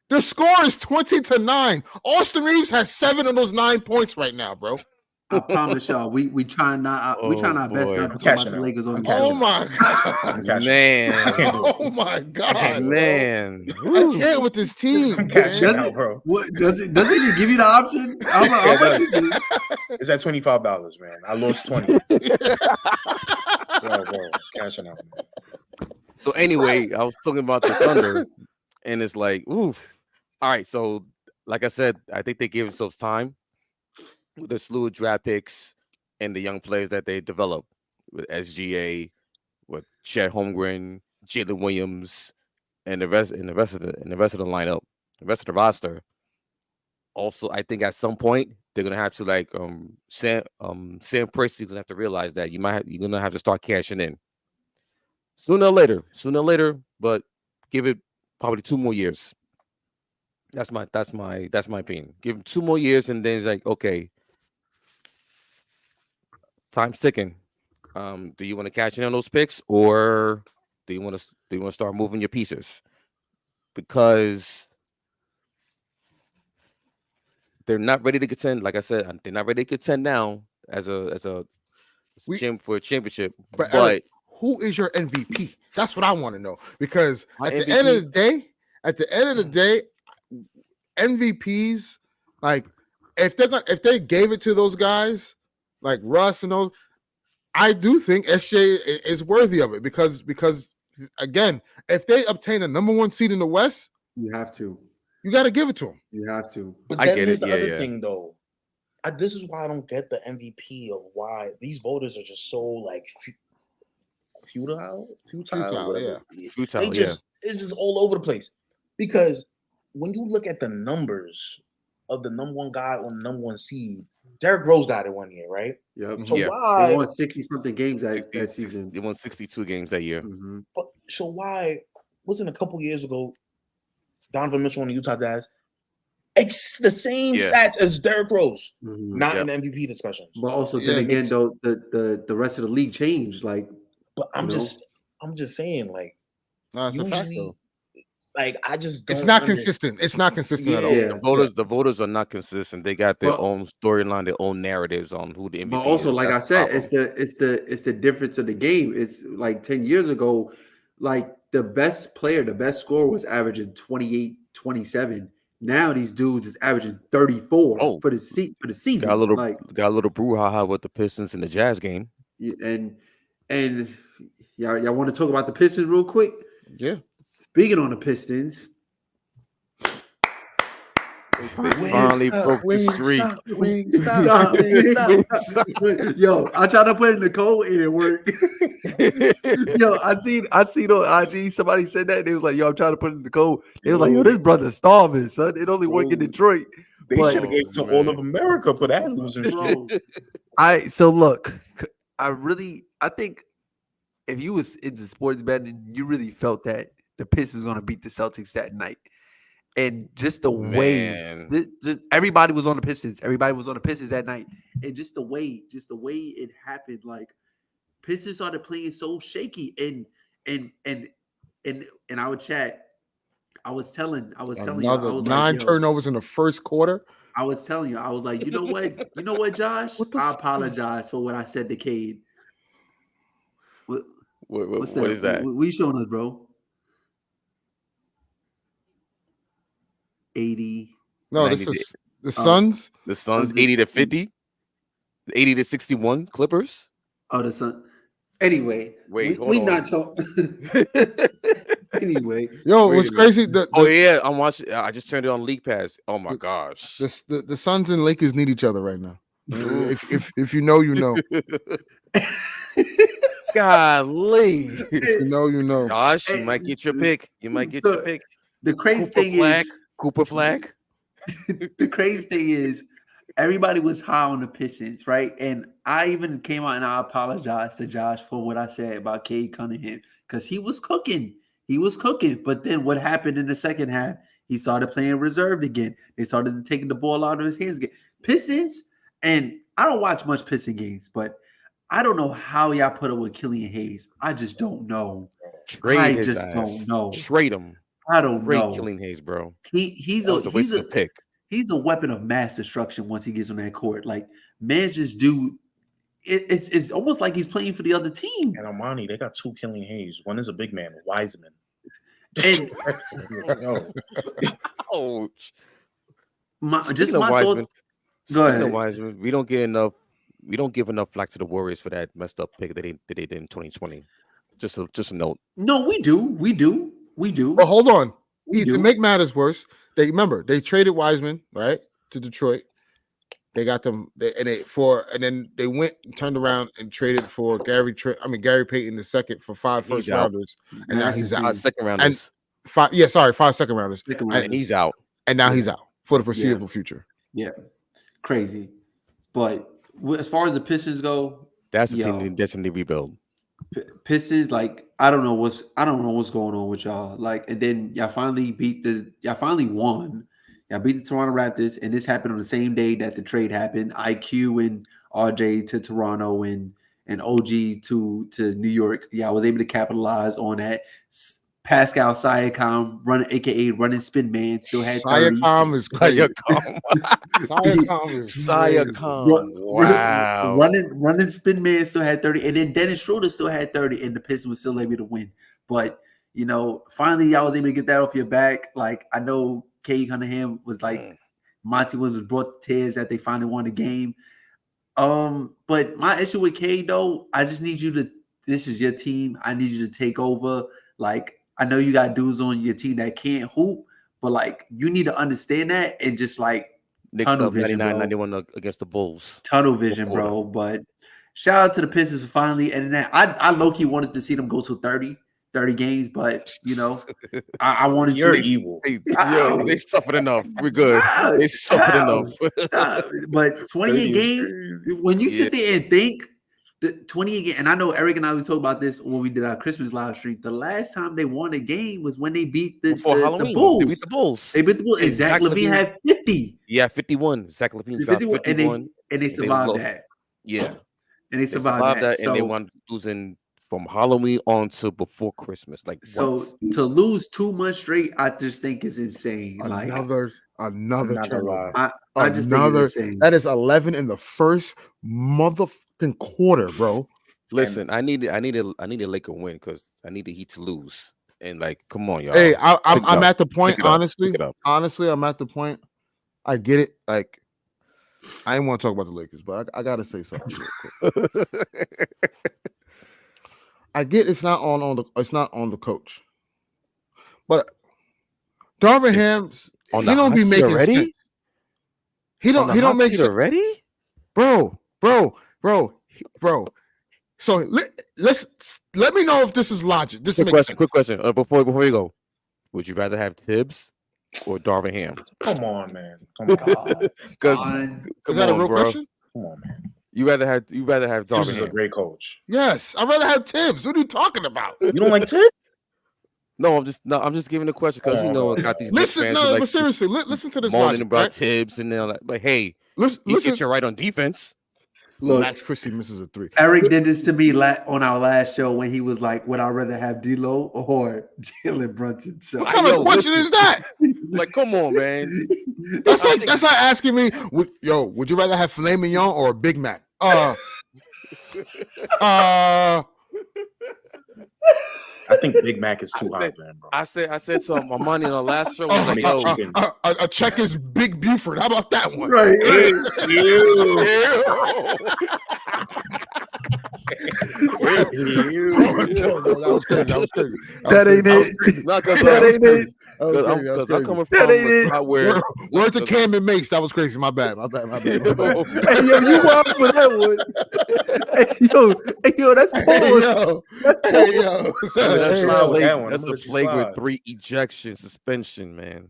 The score is 20-9. Austin Reeves has 7 of those 9 points right now, bro. I promise y'all, we trying our best boy. not to I'm talk about catching the up. Lakers on I'm the catching show. Oh my I'm god. catching Man. I can't do it. Oh my god. can't do it. Man. I can't with this team. I'm catching man. Does out, it, bro. what, does it even give you the option? How Yeah, it much does. is it? It's at $25, man. I lost 20. Bro, catching out, man. So anyway, I was talking about the Thunder, and it's like, oof. All right, so like I said, I think they gave themselves time with the slew of draft picks and the young players that they developed with SGA, with Chet Holmgren, Jalen Williams, and the rest of the lineup, the rest of the roster. Also, I think at some point they're gonna have to like Sam Presti's gonna have to realize that you're gonna have to start cashing in sooner or later, but give it probably 2 more years. That's my opinion. Give him 2 more years, and then it's like, okay, time's ticking. Do you want to cash in on those picks, or do you want to start moving your pieces? Because they're not ready to contend. Like I said, they're not ready to contend now as a for a championship. But Eric, who is your MVP? That's what I want to know. Because My at the MVP? end of the day, MVPs, like if they gave it to those guys like Russ and those, I do think SJ is worthy of it because again, if they obtain a number 1 seed in the West, You have to. you got to give it to them. You have to. But I then get here's it. the Yeah, other yeah. thing, though. This is why I don't get the MVP of why these voters are just so like futile. Yeah. Futile, It's just all over the place. Because when you look at the numbers of the number 1 guy on the number 1 seed, Derrick Rose got it 1 year, right? Yep. So Yeah. why? They won 60-something games that 60 season. They won 62 games that year. Mm-hmm. So why wasn't a couple years ago Donovan Mitchell on the Utah Jazz the same Yeah. stats as Derrick Rose, Mm-hmm. not Yep. in the MVP discussions? But also, Yeah, then again, though, the rest of the league changed. Like, But I'm you know? just saying, like, No, it's a fact, usually though. Like I just don't. It's not consistent. It's not consistent at all. Yeah. The voters are not consistent. They got their But- own storyline, their own narratives on who the MVP But also, is. like I That's the said, problem. it's the difference of the game. It's like 10 years ago, like the best player, the best scorer was averaging 28, 27. Now these dudes is averaging 34 Oh, for the season. got a little brouhaha with the Pistons in the Jazz game. And y'all want to talk about the Pistons real quick? Yeah. Speaking on the Pistons, They finally broke the streak. Yo, I tried to put it in the code and it worked. Yo, I seen on IG somebody said that. They was like, yo, I'm trying to put it in the code. They was like, yo, this brother's starving, son. It only work in Detroit. They But- should have gave to all of America for that losing shit. Bro, so look, I think if you was into sports betting, you really felt that the Pistons was gonna beat the Celtics that night. And just the Man. way just everybody was on the Pistons. Everybody was on the Pistons that night. And just the way it happened, like Pistons started playing so shaky. And I would chat. I was telling you, I Another was 9 like, yo, turnovers in the first quarter. I was telling you, I was like, you know what, Josh? What the I fuck? apologize for what I said to Cade. What is that? What you showing us, bro? 80. No, 90 this is the Suns. The Suns Suns 80 to 50, 80 to 61 Clippers. Oh, the Sun. Anyway, Wait, we hold not on. talking. Anyway, Yo, Wait it was a crazy. Oh yeah, I'm watching. I just turned it on League Pass. Oh my gosh. The Suns and Lakers need each other right now. Oof. If you know, you know. Golly. If you know, you know. Josh, you might get your pick. You might get your pick. the crazy Cooper thing Flag. is, Cooper Flag. the crazy thing is, everybody was high on the Pistons, right? And I even came out and I apologized to Josh for what I said about Cade Cunningham because he was cooking. He was cooking. But then what happened in the second half? He started playing reserved again. They started taking the ball out of his hands again. Pistons, and I don't watch much Piston games, but I don't know how y'all put up with Killian Hayes. I just don't know. Trade his just ass. don't know. Trade him. I don't Trade know. Killing Hayes, bro. He's That was a waste of a pick. He's a weapon of mass destruction once he gets on that court. Like, man, just do it's almost like he's playing for the other team. And Armani, they got 2 Killing Hayes. One is a big man, Wiseman. And Oh, just my thoughts. Go ahead. Wiseman, we don't give enough flack to the Warriors for that messed up pick that they did in 2020. Just a note. No, we do. But hold on. We To do. make matters worse, they traded Wiseman right to Detroit. They got them, and then they went and turned around and traded for Gary Payton the second for 5 He's first out. rounders, and now he's out. Second rounders. 5 second rounders, And he's out. and now he's out for the foreseeable future. Yeah, crazy. But as far as the Pistons go, That's the Yo. team that's in the rebuild. Pistons, like I don't know what's going on with y'all. Like, and then y'all finally won. Y'all beat the Toronto Raptors, and this happened on the same day that the trade happened. IQ and RJ to Toronto and OG to New York. Yeah, I was able to capitalize on that. Pascal Siakam, running spin man, still had 30. Siakam is crazy. Siakam. Siakam is Siakam. Wow. Running spin man still had 30, and then Dennis Schroeder still had 30, and the Pistons was still able to win. But finally, y'all was able to get that off your back. Like, I know Cade Cunningham was like Monty was brought to tears that they finally won the game. But my issue with Cade, though, I just need you to. This is your team. I need you to take over. Like, I know you got dudes on your team that can't hoop, but like you need to understand that and just like Knicks tunnel up vision, 99-91 against the Bulls. tunnel vision, bro. But shout out to the Pistons for finally ending that. I low-key wanted to see them go to 30 games, but I wanted You're to. evil. They suffered enough. We're good. They suffered enough. But 28 games, when you sit there and think the 28 games, and I know Eric and I was talking about this when we did our Christmas live stream. The last time they won a game was when they beat the Bulls. They beat the Bulls. They beat the Bulls. And Zach LaVine had 50. Yeah, 51. Zach LaVine dropped 51. And they survived lost. that. Yeah. And they survived that. And they wound up losing from Halloween on to before Christmas. Like, So what? to lose 2 months straight, I just think is insane. Like Another I'm not gonna turnover. lie. I just think Another. it's insane. That is 11 in the first motherfucking quarter, bro. Listen, I need a Laker win because I need the Heat to lose. And like, come on, y'all. Hey, I'm Pick it up. at the point. Pick it up. Honestly, Pick it up. I'm at the point. I get it. Like, I didn't want to talk about the Lakers, but I gotta say something real quick. I get it's not on the coach, but Darvin Ham's on he the don't hot be seat making already? sense. He don't make sense already, bro. So let me know if this is logic. This makes sense. Quick question. Before you go, would you rather have Tibbs or Darvin Ham? Come on, man. Come on. Is that a real question? Come on, man. You rather have Darvin Tibbs is a Ham? great coach. Yes, I'd rather have Tibbs. What are you talking about? You don't like Tibbs? No, I'm just giving the question because I got these. Listen, fans no, who, like, but seriously, listen to this moaning logic, about right? Tibbs, and they're like, hey, Listen, you get you right on defense. Look, Max Christie misses a 3. Eric did this to me on our last show when he was like, "Would I rather have D'Lo or Jalen Brunson?" So What kind of question is that? Like, come on, man. That's like asking me, would you rather have filet mignon or a Big Mac? I think Big Mac is too high for him, bro. I said to my money on the last show. Was like, yo, a check is Big Buford. How about that one? right. That ain't it. Not That ain't it. Because I'm coming from That ain't a it. spot where Word to Cam and Mace. That was crazy. My bad. Hey, yo, you wild for that one. Hey, yo, that's pause. That's a flagrant 3 ejection suspension, man.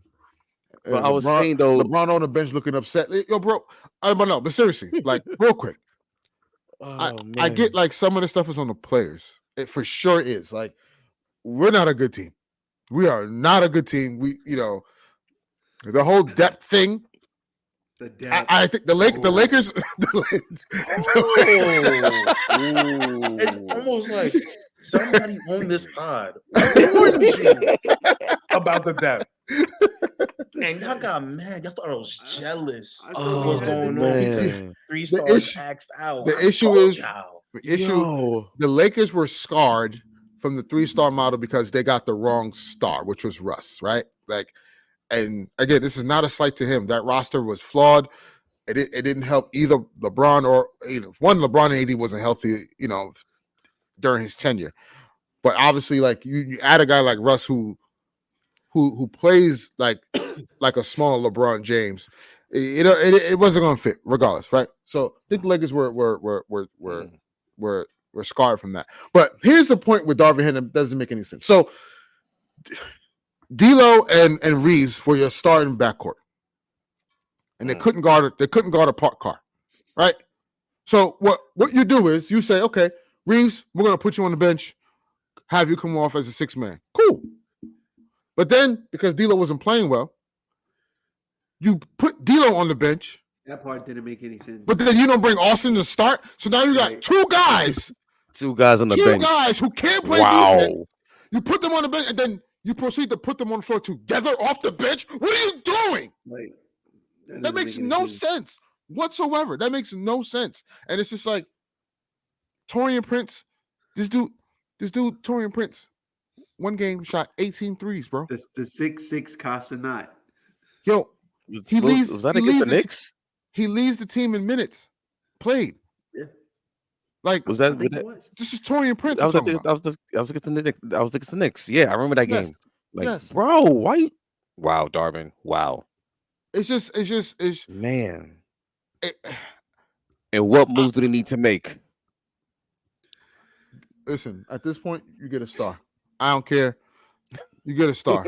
But I was saying though, LeBron on the bench looking upset. Yo, bro. But seriously, like real quick. I get like some of the stuff is on the players. It for sure is. Like, we're not a good team. We are not a good team. We, the whole depth thing. The depth. I think the Lakers. It's almost like somebody on this pod warned you about the depth. And y'all got mad. Y'all thought I was jealous of what's going on because 3 stars axed out. The issue is the Lakers were scarred from the 3-star model because they got the wrong star, which was Russ, right? Like, and again, this is not a slight to him. That roster was flawed. It didn't help either LeBron or one. LeBron and AD wasn't healthy, during his tenure. But obviously, like you add a guy like Russ who plays like a small LeBron James, it wasn't going to fit regardless, right? So I think the Lakers were scarred from that. But here's the point with Darvin Ham that doesn't make any sense. So D'Lo and Reeves were your starting backcourt, and they couldn't guard it. They couldn't guard a parked car, right? So what you do is you say, okay, Reeves, we're going to put you on the bench, have you come off as a 6-man. Cool. But then, because D'Lo wasn't playing well, you put D'Lo on the bench. That part didn't make any sense. But then you don't bring Austin to start. So now you got 2 guys. 2 guys on the bench. 2 guys who can't play defense. You put them on the bench, and then you proceed to put them on the floor together off the bench. What are you doing? That makes no sense whatsoever. That makes no sense. And it's just like Taurean Prince, this dude, Taurean Prince, one game shot 18 threes, bro. The 6'6" Casa not. Yo, he leads the Knicks? He leads the team in minutes played. Yeah. Like, was that? This is Taurean Prince. I was against the Knicks. Yeah, I remember that game. Like, bro, why? Wow, Darvin. Wow. It's just man. And what moves do they need to make? Listen, at this point, you get a star. I don't care. You get a star.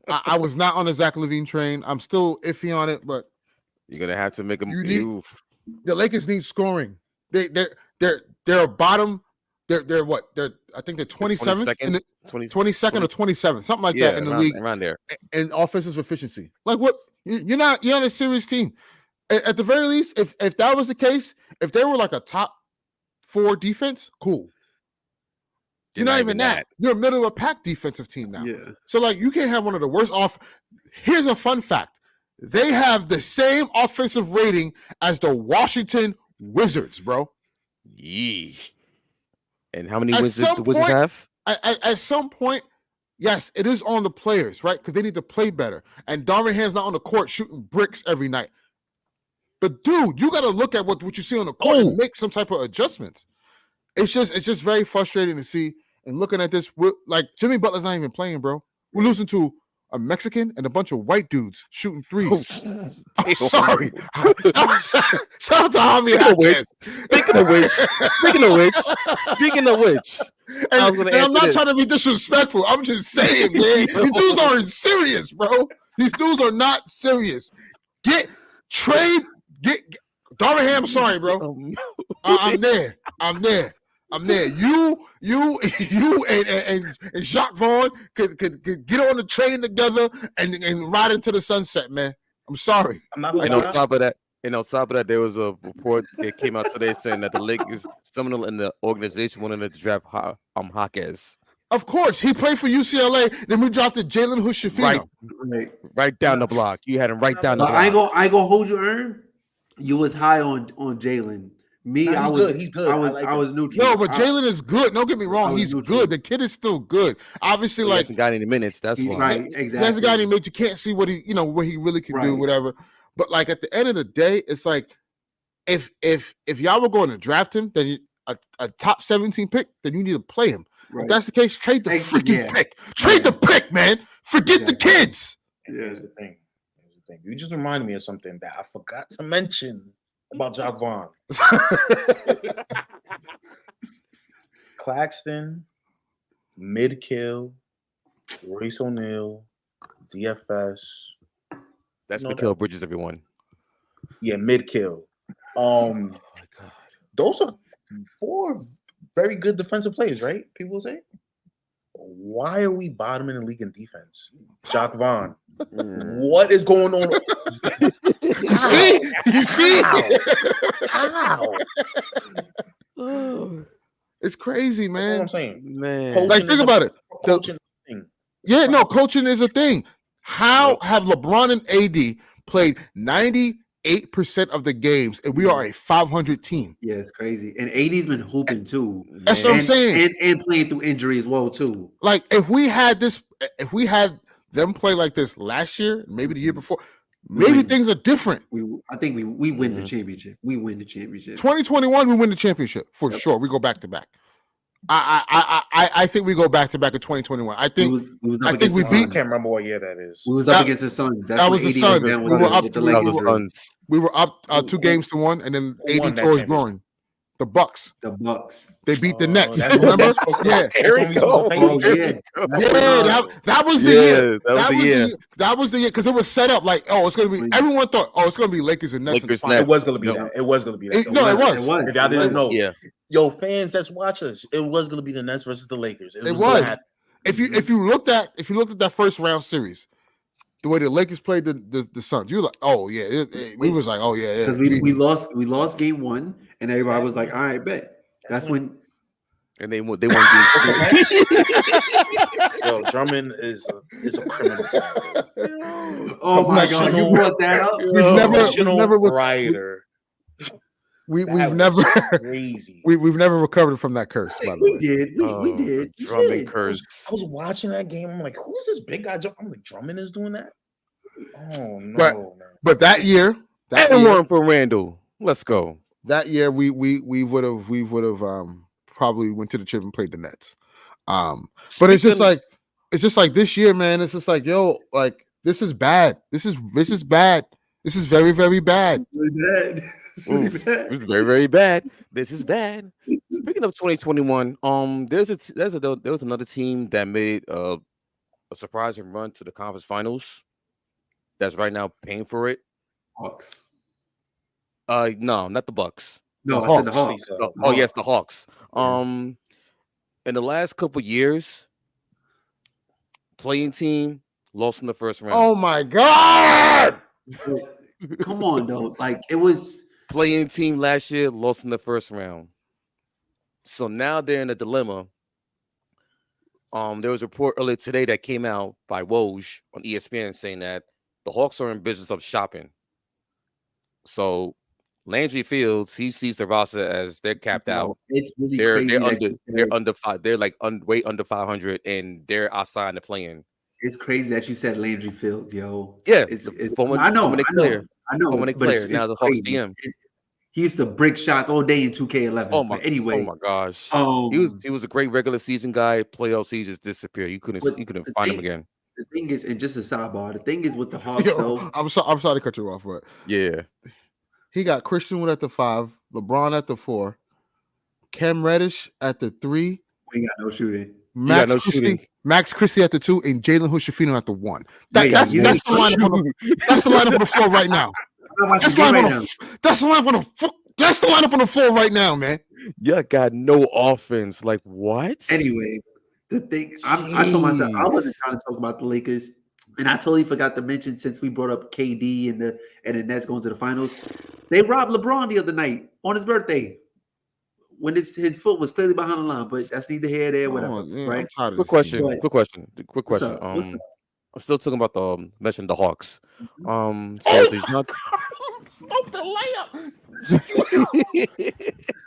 I was not on the Zach LaVine train. I'm still iffy on it, but you're gonna have to make a move. The Lakers need scoring. They're a bottom. They're what? I think they're 27th, 22nd or 27th, something like that in the league around there. In offensive efficiency. Like what? You're not a serious team. At the very least, if that was the case, if they were like a top 4 defense, cool. You're not even that. You're a middle of a pack defensive team now. Yeah. So like you can't have one of the worst off. Here's a fun fact: they have the same offensive rating as the Washington Wizards, bro. Yeesh. And how many At wins does the some Wizards point- have? At some point, yes, it is on the players, right? Because they need to play better. And Darvin Ham's not on the court shooting bricks every night. But dude, you got to look at what you see on the court and make some type of adjustments. It's just very frustrating to see. And looking at this, like Jimmy Butler's not even playing, bro. We're losing to a Mexican and a bunch of white dudes shooting threes. I'm sorry. Shout out to Javi. Speaking of which, I was going to answer I'm not this. trying to be disrespectful. I'm just saying, man, these dudes aren't serious, bro. These dudes are not serious. Get Darvin Ham. Sorry, bro. I'm there. You and Jacques Vaughn could get on the train together and ride into the sunset, man. I'm sorry. I'm not And on top of that, there was a report that came out today saying that the Lakers, someone in the organization, wanted to draft Jaquez. Of course, he played for UCLA. Then we drafted Jalen Hood-Schifino. Right down the block. You had him right down the But block. I ain't gonna hold you, Ern. You was high on Jalen. Me, Nah, I he's was good. He's good. I was neutral. No, but Jalen is good. Don't get me wrong. He's neutral. good. The kid is still good. Obviously, He like hasn't got any minutes. That's He's why. right, he exactly. hasn't got any minutes. You can't see what he really can do, Right. whatever. But like at the end of the day, it's like if y'all were going to draft him, then a top 17 pick, then you need to play him. Right. If that's the case, trade the freaking Yeah. pick. Trade the pick, man. Forget the kids. Here's the thing. You just reminded me of something that I forgot to mention about Jacques Vaughn. Claxton, Midkill, Royce O'Neal, DFS. That's No Mikal doubt. Bridges, everyone. Yeah, Midkill. Oh my God. Those are 4 very good defensive players, right? People say. Why are we bottom in the league in defense? Jacques Vaughn. What is going on? You see? You see? How? It's crazy, That's all I'm man. saying. Man. Coaching Like, is think a- about it. Coaching thing. Yeah, no, coaching is a thing. How have LeBron and AD played 98% of the games and we are a 500 team? Yeah, it's crazy. And AD's been hooping too. That's what I'm And- saying. And playing through injury as well too. Like if we had them play like this last year, maybe the year before, maybe things are different. I think we win the championship. We win the championship. 2021, we win the championship for sure. We go back to back. I think we go back to back in 2021. I think we was I up think against we the beat- I Suns. can't remember what year that is. We was That- up against the Suns. That's that when was the AD Suns. down We with were the- up- with the we That was Lakers. the Suns. we were up 2 games to 1, and then Who AD won that tore his championship? groin. The Bucks. The Bucks. They beat the Oh, Nets. that's when Remember? we're supposed to- Yeah. that's when we supposed to play Oh each other. yeah. That's Yeah, when, that was the Yeah, year. that was the year. That was the year because it was set up like, oh, it's gonna be. Everyone thought, oh, it's gonna be Lakers and Nets. Lakers, in the finals. It was gonna be No. that. It was gonna be that. No, it was. If y'all didn't know, Yeah. yo, fans that's watch us, it was gonna be the Nets versus the Lakers. It gonna was. happen. If you looked at that first round series, the way the Lakers played the Suns, you were like, oh yeah, we was like, oh yeah, because we lost game 1 and everybody was like, all right, bet. That's when And they won game 2. Yo, Drummond is a criminal. oh my god, you brought that up. We've never Professional was rioter. we've That never was crazy. we've never recovered from that curse. By the We way, did. We did. We Drummond did. curse. I was watching that game. I'm like, who is this big guy? I'm like, Drummond is doing that. Oh no, man. but that year, And one for Randall. Let's go. that year we would have probably went to the chip and played the Nets. But it's just like this year, man. It's just like, yo, like this is bad. This is bad. This is very, very bad. Really bad. Really Oof. bad. It's very, very bad. This is bad. Speaking of 2021, there was another team that made a surprising run to the conference finals. That's right now paying for it. Hawks. No, not the Bucks. No, The I said the Hawks. Hawks. Oh yes, the Hawks. In the last couple years, playing team lost in the first round. Oh my god! Come on, though. Like it was. Playing team last year lost in the first round. So now they're in a dilemma. There was a report earlier today that came out by Woj on ESPN saying that the Hawks are in business of shopping. So Landry Fields, he sees the roster as they're capped out. It's really They're crazy that under you they're said, under five. They're like way under 500, and they're outside the play-in. it's crazy that you said Landry Fields, yo. Yeah, It's former I know, former Nick but player. Now it's the Hawks crazy. DM. He used to brick shots all day in 2K11. Oh But oh anyway, my gosh. um, He was a great regular season guy. Playoffs, he just disappeared. You couldn't the find him thing, again. the thing is, and just a sidebar, the thing is with the Hawks, Yo, though, I'm sorry to cut you off, but Yeah. he got Christian Wood at the 5, LeBron at the 4, Cam Reddish at the 3, we ain't got no shooting. Max no Christie, shooting. Max Christie at the 2, and Jalen Hood-Schifino at the 1. ain't got That's no the lineup on the that's the lineup on the floor right now. That's the lineup on that's the lineup on the floor right now, man. Yeah, got no offense. Like what? Anyway, the thing I told myself I wasn't trying to talk about the Lakers, and I totally forgot to mention since we brought up KD and the Nets going to the finals, they robbed LeBron the other night on his birthday when his foot was clearly behind the line. But that's neither here, there, whatever. Oh, man, right? I'm tired of Quick this question. team. Quick question. Quick What's question. up? What's up? I'm still talking about the mentioned the Hawks. So there's not. Stop the layup.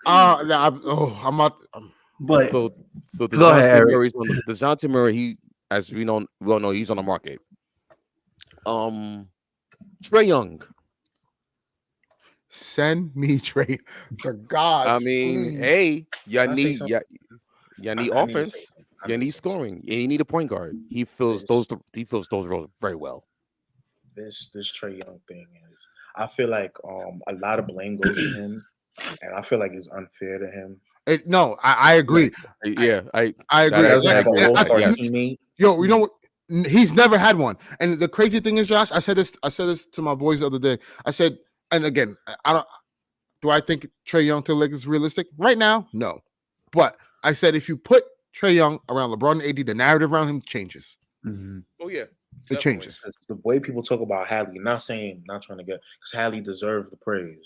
I'm not. But So Go ahead, DeJounte Eric. Murray's on DeJounte Murray. He, as we all know, he's on the market. Trae Young. Send me Trey. For God. I mean, hey, y'all Can I say need something? y'all need I need to say offense. something. I You need need to say scoring. And you need a point guard. He fills those roles very well. this Trey Young thing is. I feel like a lot of blame goes to him, and I feel like it's unfair to him. No, I agree. Yeah, I I agree. that- He doesn't I have an agree. all-star Yeah. teammate. Yo, you know what? He's never had one. And the crazy thing is, Josh, I said this to my boys the other day. I said, and again, do I think Trae Young to the Lakers is realistic? Right now, no. But I said if you put Trae Young around LeBron and AD, the narrative around him changes. Oh yeah, It changes. Because the way people talk about Hadley, not trying to get, because Hadley deserves the praise,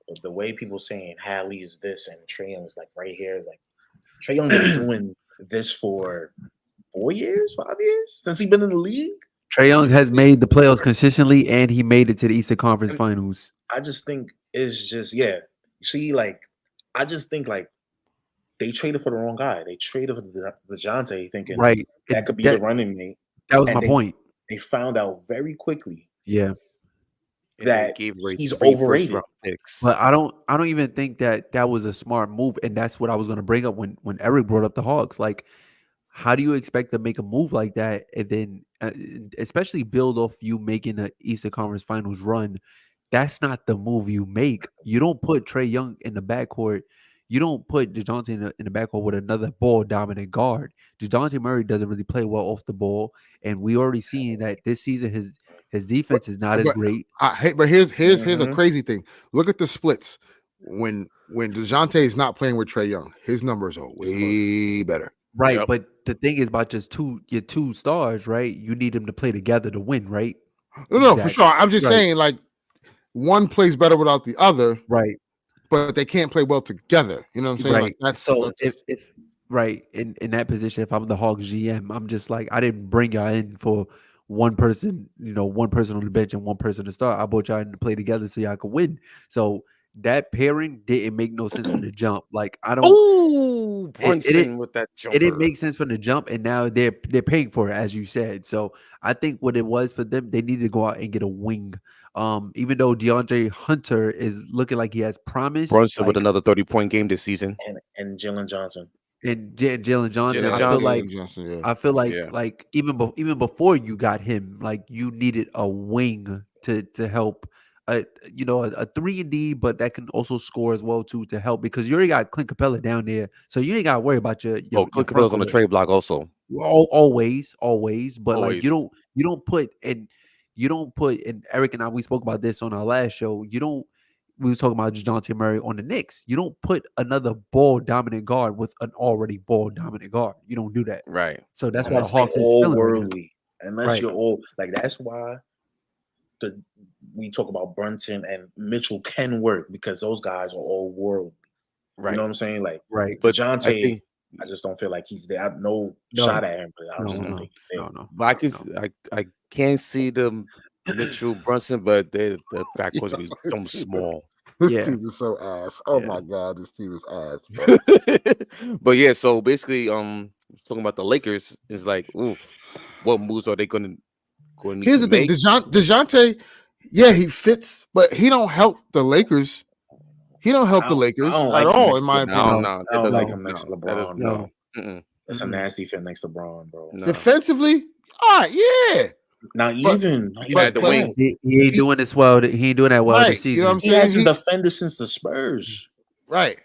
but the way people saying Hadley is this and Trae Young is like right here is like Trae Young been doing this for 5 years since he's been in the league. Trae Young has made the playoffs consistently, and he made it to the Eastern Conference Finals. I just think it's just You see, like I just think like they traded for the wrong guy. They traded for the DeJounte, thinking Right. that could be the running mate. That was And my point. They found out very quickly Yeah. And that they gave away he's 3 overrated. first-round picks. But I don't even think that was a smart move, and that's what I was going to bring up when Eric brought up the Hawks. Like, how do you expect to make a move like that, and then especially build off you making the Eastern Conference Finals run? That's not the move you make. You don't put Trae Young in the backcourt. You don't put DeJounte in the backcourt with another ball dominant guard. DeJounte Murray doesn't really play well off the ball, and we already seen that this season his defense is not as great. But here's a crazy thing. Look at the splits. When DeJounte is not playing with Trae Young, his numbers are way better. Right, Yep. but the thing is about just your two stars, right? You need them to play together to win, right? No, for Exactly. sure. I'm just Right. saying, like, one plays better without the other, Right. but they can't play well together. You know what I'm saying? Right. Like, that's So if right in that position, if I'm the Hawks GM, I'm just like, I didn't bring y'all in for one person, one person on the bench and one person to start. I brought y'all in to play together so y'all could win. So that pairing didn't make no sense from the jump. Like I don't. Oh, Brunson didn't- with that jumper. It didn't make sense from the jump, and now they're paying for it, as you said. So I think what it was for them, they needed to go out and get a wing. Even though DeAndre Hunter is looking like he has promise, Brunson with like, another 30-point game this season. and Jalen Johnson. and Jalen Johnson, Jalen I feel Johnson. like Johnson, yeah. I feel like Yeah. like even before you got him, like you needed a wing to help. A 3-and-D, but that can also score as well too to help because you already got Clint Capella down there, so you ain't got to worry about your Clint front Capella's on the court. trade block also. Always, but like Always. you don't put and Eric and I, we spoke about this on our last show. We was talking about DeJounte Murray on the Knicks. You don't put another ball dominant guard with an already ball dominant guard. You don't do that. Right. So that's why the Unless they Hawks is all feeling right now. worldly. Unless Right. you're all like that's why we talk about Brunson and Mitchell can work because those guys are all worldly. Right. You know what I'm saying? Like Right. But DeJounte, I think I just don't feel like he's there. I have no No. shot at him, but I just don't No, think he's there. no. But I can't see them Mitchell Brunson, but the backcourt is so small. This Yeah. team is so ass. Oh Yeah. my god, this team is ass, bro. But yeah, so basically, talking about the Lakers is like, oof, what moves are they going to need Here's to the thing, make? DeJounte, yeah, he fits, but he don't help the Lakers. He don't help the Lakers I don't at like him all, next in to my No, opinion. no, I that don't doesn't. like him next to No, that does LeBron, no. bro. Mm-mm, It's a Mhm. nasty fit next to LeBron, bro. no. Defensively, all right, yeah. Not But- even. He had the but- wing. He ain't doing this well. He ain't doing that well Right, this you season. know what I'm He saying? hasn't defended since the Spurs. Right.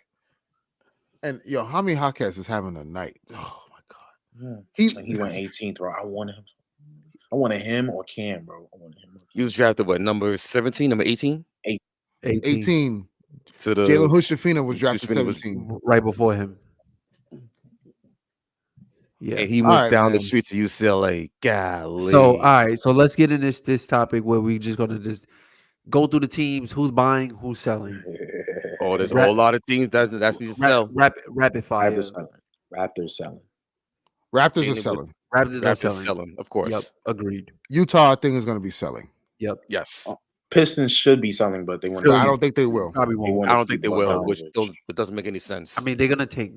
And yo, Jaime Jaquez is having a night. Oh my god. He went 18th, bro. I wanted him or Cam, bro. I wanted him. He was drafted what, number 17, number 18? 18. To the Jalen Hood-Schifino was drafted Hood-Schifino was- 17. right before him. Yeah. and he All moved right, down the man. streets of UCLA. Golly. So all right, so let's get in this topic where we just gonna just go through the teams, who's buying, who's selling. Oh, there's a Rap- whole lot of teams that need to sell. Rapid fire. Raptors selling. Raptors selling. Raptors Jalen are Wood- selling. Raptors are Raptors selling. of course. Yep, agreed. Utah, I think, is going to be selling. Yep, Yes. Pistons should be selling, but they want But I don't think they will. probably They won't. want- I don't think they will, Bogdanovich. which it doesn't make any sense. I mean, they're gonna take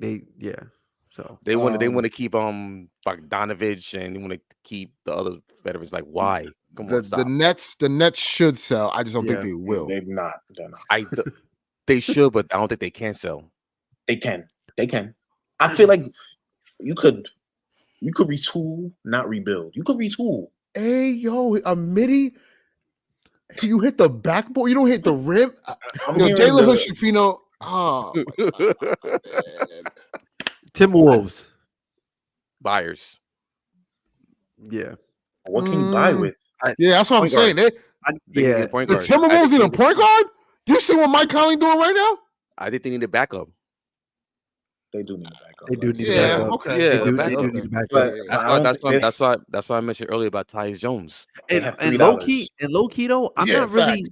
So they want um, to keep Bogdanovich, and they want to keep the other veterans. Like, why? Come on, The stop. Nets should sell. I just don't think Yeah. they will. They're not. They should, but I don't think they can sell. They can. I feel like you could retool, not rebuild. You could retool. Hey, yo, a midi. You hit the backboard. You don't hit the rim. I'm Yo, hearing Jalen the- Hood-Schifino. Oh, Timberwolves. Buyers. Yeah, What can you buy Mm. with? yeah, that's what I'm Point guard. saying. They need yeah. a point The guard. Timberwolves need a point guard. You see what Mike Conley doing right now? I think they need a backup. They do need a backup. They do need a Yeah, backup. okay. Yeah, They do backup. need a backup. But I don't think That's why I mentioned earlier about Tyus Jones. they have And $3. low key though, I'm Yeah, not really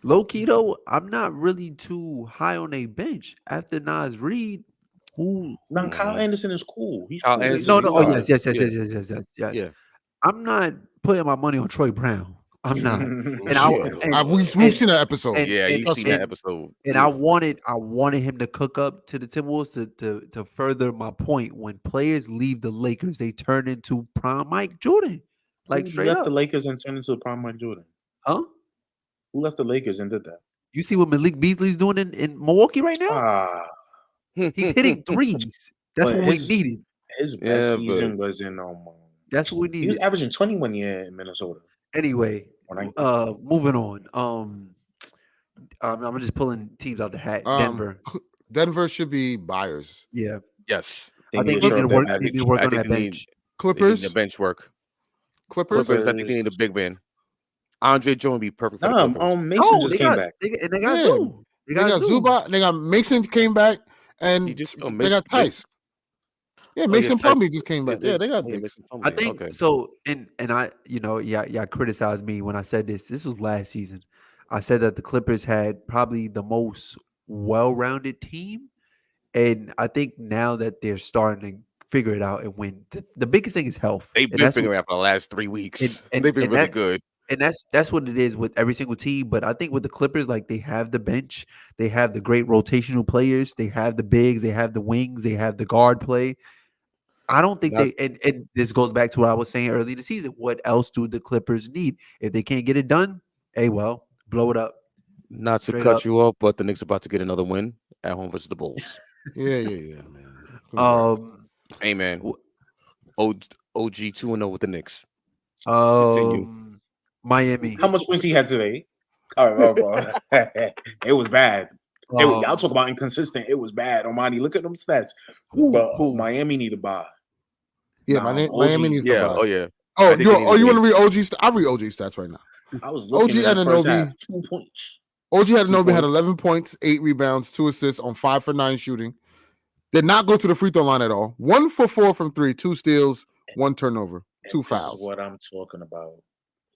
low key though. I'm not really too high on a bench after Nas Reed. Who? Now, Kyle Anderson is cool. He's Kyle cool. Anderson No, is no. solid. Oh yes. Yeah. Yes. I'm not putting my money on Troy Brown. I'm not. and We've seen that episode. and- Yeah, you and- see that and- episode. And I wanted him to cook up to the Timberwolves to further my point. When players leave the Lakers, they turn into prime Mike Jordan. Like who straight left up. the Lakers and turned into a prime Mike Jordan? Huh? Who left the Lakers and did that? You see what Malik Beasley's doing in Milwaukee right now? Ah, He's hitting threes. That's But what we his- needed. his best Yeah, season was in That's what we he was needed. averaging 21 year in Minnesota. Anyway, Or 19. moving on. I'm just pulling teams out the hat. Denver. Denver should be buyers. Yeah. Yes. I think to they need to shore up work. that They need to baggage. work I on think that they need- bench. They need Clippers. the bench work. Clippers. Clippers, I think they need a big man. Andre Jones would be perfect for the Clippers. Mason just came back. They got Yeah. Zoo. They got Zubac. They got Mason came back, and He just- they Mason- got Tice. Yeah, yeah, Mason Tice. Plumlee just came back. Yeah, they got Yeah, bigs. Mason Plumlee. I think Okay. so. And I, y'all criticized me when I said this. This was last season. I said that the Clippers had probably the most well-rounded team, and I think now that they're starting to figure it out and win, the biggest thing is health. They've And been that's what- figuring it out for the last 3 weeks. and- They've been and really that- good. and that's what it is with every single team. But I think with the Clippers, like they have the bench, they have the great rotational players, they have the bigs, they have the wings, they have the guard play. I don't think Not- and this goes back to what I was saying early in the season. What else do the Clippers need? If they can't get it done, hey, well, blow it up. Not to Straight cut up. you off, but the Knicks are about to get another win at home versus the Bulls. Yeah, man. Hey man, OG 2-0 with the Knicks. Miami. How much points he had today? All right, bro. It was bad. Y'all talk about inconsistent. It was bad. Omani, look at them stats. But Miami need to buy. Yeah, Nah, Miami OG needs to Yeah. buy. Oh yeah. Oh, I think they need to you want to win. read OG? I read OG stats right now. I was looking OG at the first Anunoby. half. 2 points. OG Anunoby had points. 11 points, 8 rebounds, 2 assists on 5 for 9 shooting. Did not go to the free throw line at all. 1 for 4 from 3, 2 steals, 1 turnover, 2 This fouls. is what I'm talking about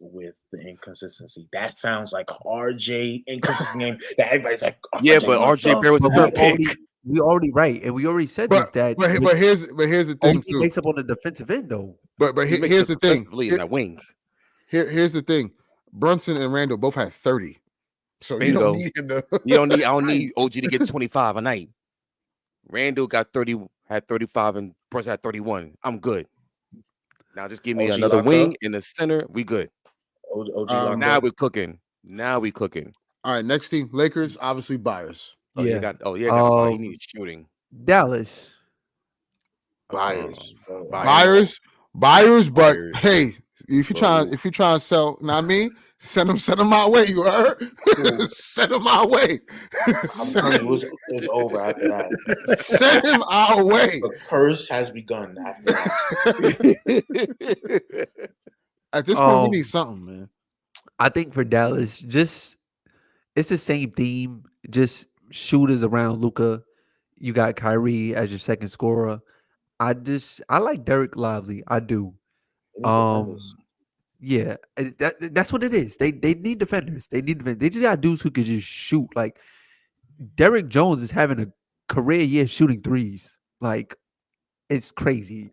with the inconsistency. That sounds like a RJ inconsistent game that everybody's like, Yeah, RJ, but what RJ the Barrett was the But third pick. we already right, and we already said this But that here's the thing OG too. makes up on the defensive end though. But He makes here's us the thing. defensively in that wing. Here's the thing. Brunson and Randall both had 30, so you don't Bingo. need him to. You don't need. I don't need OG to get 25 a night. Randall got 30, had 35, and Brunson had 31. I'm good. Now just give me OG another lock wing up. in the center. We good. OG lock Now up. we're cooking. Now we cooking. All right, next team, Lakers, obviously buyers. Oh, you Yeah. got. Oh, yeah, got to buy. You need shooting. Dallas. Buyers. Buyers. Buyers, but Buyers. hey, if you trying to sell, know what I mean, send them my way. You heard? Send them our way. I'm telling you, it's over after that. Send him our way. The curse has begun after that. At this point, we need something, man. I think for Dallas, just it's the same theme. Just shooters around Luka. You got Kyrie as your second scorer. I like Derek Lively. I do. They need defenders. Yeah, that's what it is. They need defenders. They just got dudes who could just shoot. Like Derek Jones is having a career year shooting threes. Like it's crazy.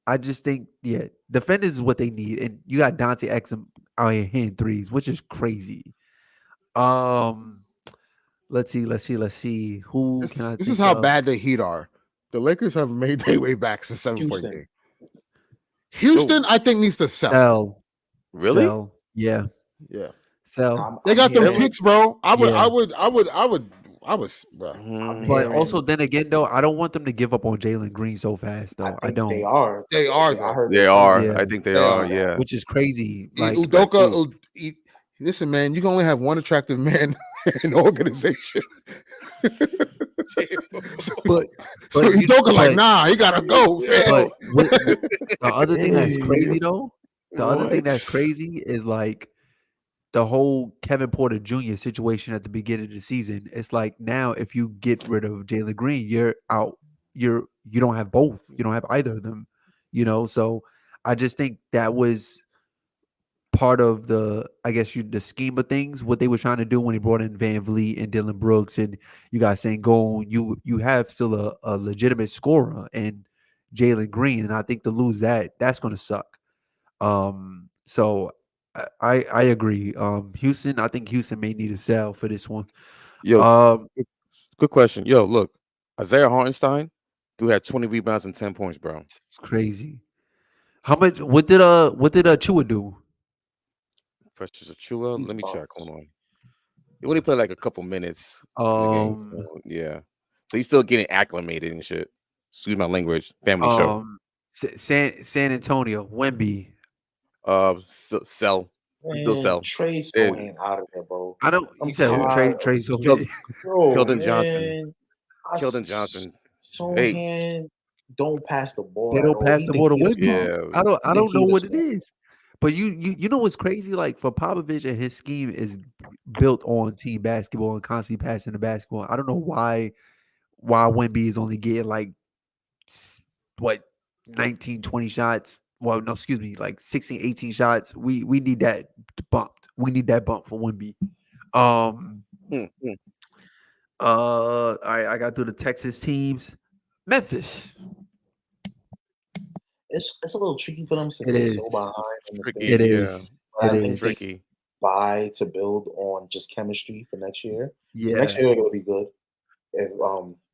I just think, yeah, defenders is what they need, and you got Dante Exum out here hitting threes, which is crazy. Let's see. Who can I? This is how bad the Heat are. The Lakers have made their way back since 7-point game. Houston, I think, needs to sell. Really? Sell. Yeah. Sell. They got them picks, bro. I would. Bro. But also, then again, though, I don't want them to give up on Jalen Green so fast, though. I don't. They are. They are. They are. Yeah. I think they are. Yeah. Which is crazy. Like, Udoka. Listen, man, you can only have one attractive man in the organization. but so Udoka like, nah, he gotta go. But the other thing that's crazy, though, is like the whole Kevin Porter Jr. situation at the beginning of the season. It's like now if you get rid of Jalen Green, you're out. You don't have both. You don't have either of them. So I just think that was part of the scheme of things, what they were trying to do when he brought in Van Vliet and Dylan Brooks, and you guys saying you have still a legitimate scorer and Jalen Green, and I think to lose that's going to suck. So I agree. Houston, I think Houston may need to sell for this one. Yo, good question. Yo, look, Isaiah Hartenstein had 20 rebounds and 10 points, bro. It's crazy. How much? What did Chua do? Precious Achua. Let me check. Hold on. He only played like a couple minutes. So, yeah. So he's still getting acclimated and shit. Excuse my language. Family show. San Antonio. Wemby. Sell. Still sell. Trade Sohan out of there, bro. I don't. You said trade Sohan. Keldon Johnson. Keldon Johnson. Sohan don't pass the ball. They don't pass the ball to Wemby. Yeah. I don't know what it is. But you know what's crazy? Like for Popovich and his scheme is built on team basketball and constantly passing the basketball. I don't know why Wemby is only getting like 19, 20 shots. Well, no, excuse me, like 16, 18 shots. We need that bumped. We need that bump for Wemby. All right, I got through the Texas teams. Memphis. It's a little tricky for them since they're so behind. It is. It is tricky. Buy to build on just chemistry for next year. Yeah, next year it'll be good if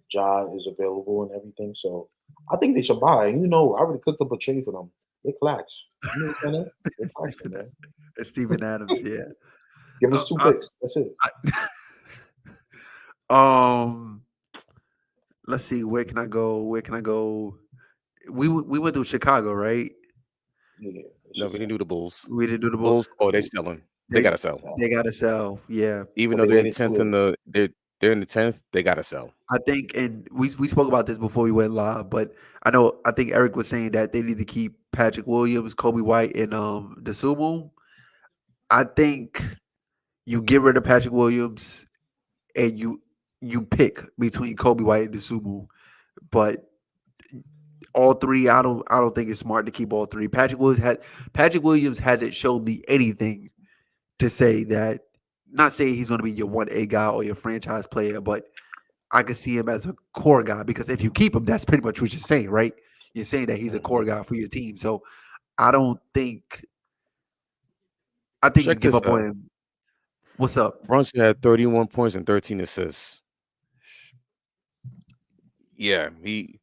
Ja is available and everything. So I think they should buy. And I already cooked up a trade for them. They're clacks. You know what I'm saying? They're clacks, man. It's Steven Adams. Yeah. Give us 2 picks. That's it. Let's see. Where can I go? We went through Chicago, right? Yeah. No, we didn't do the Bulls. We didn't do the Bulls. Oh, they're selling. They gotta sell. They gotta sell. Yeah. Even though they're in 10th they're in the 10th, they gotta sell. I think, and we spoke about this before we went live, but I think Eric was saying that they need to keep Patrick Williams, Kobe White, and Dosunmu. I think you get rid of Patrick Williams and you pick between Kobe White and Dosunmu, but all three, I don't think it's smart to keep all three. Patrick Williams hasn't shown me anything to say that. Not saying he's going to be your 1A guy or your franchise player, but I could see him as a core guy because if you keep him, that's pretty much what you're saying, right? You're saying that he's a core guy for your team. So I don't think I think you Check give this up on out. him. What's up? Brunson had 31 points and 13 assists. Yeah, he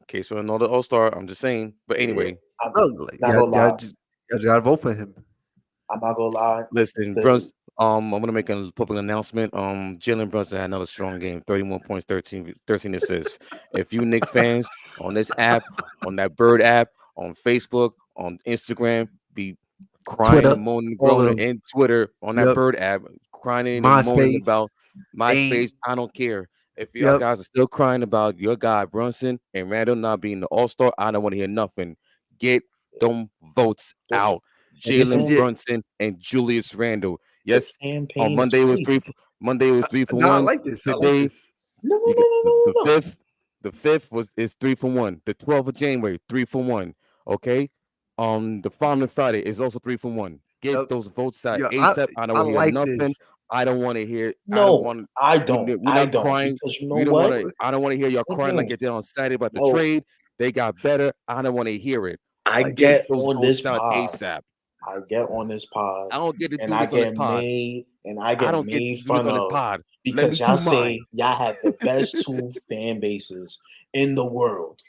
case for another All-Star. I'm just saying. But anyway, I'm Ugly. not gonna lie. Y'all gotta vote for him. I'm not gonna lie. listen, The- Brunson. I'm gonna make a public announcement. Jalen Brunson had another strong game, 31 points, 13 assists. If you Knicks fans on this app, on that Bird app, on Facebook, on Instagram, be crying Twitter, and moaning, all of groaning, them. and Twitter on that Yep. Bird app, crying and moaning MySpace. about MySpace. Ain't. I don't care. If y'all Yep. guys are still crying about your guy Brunson and Randall not being the All-Star, I don't want to hear nothing. Get them votes This- out. and this is Jalen it. Brunson and Julius Randle. Yes, the on campaign Monday is was crazy. Monday was 3 for No, I 1. like this. I like Today this. No, you get the no. fifth. The fifth is 3 for 1. The 12th of January 3 for 1. Okay. The following Friday is also 3 for 1. Get Yep. those votes out Yeah, ASAP. I don't I want to hear like nothing. this. I don't want to hear. No, I We're don't. not crying. Because you know We don't what? want to. I don't want to hear y'all crying like Mm-mm. you did on Saturday about the No. trade. They got better. I don't want to hear it. I like get Those on votes this out pod. ASAP. I get on this pod. I don't get to And do I this on this get pod. made I don't get to made do this fun on this of pod. Let because me y'all do say mine. y'all have the best two fan bases in the world,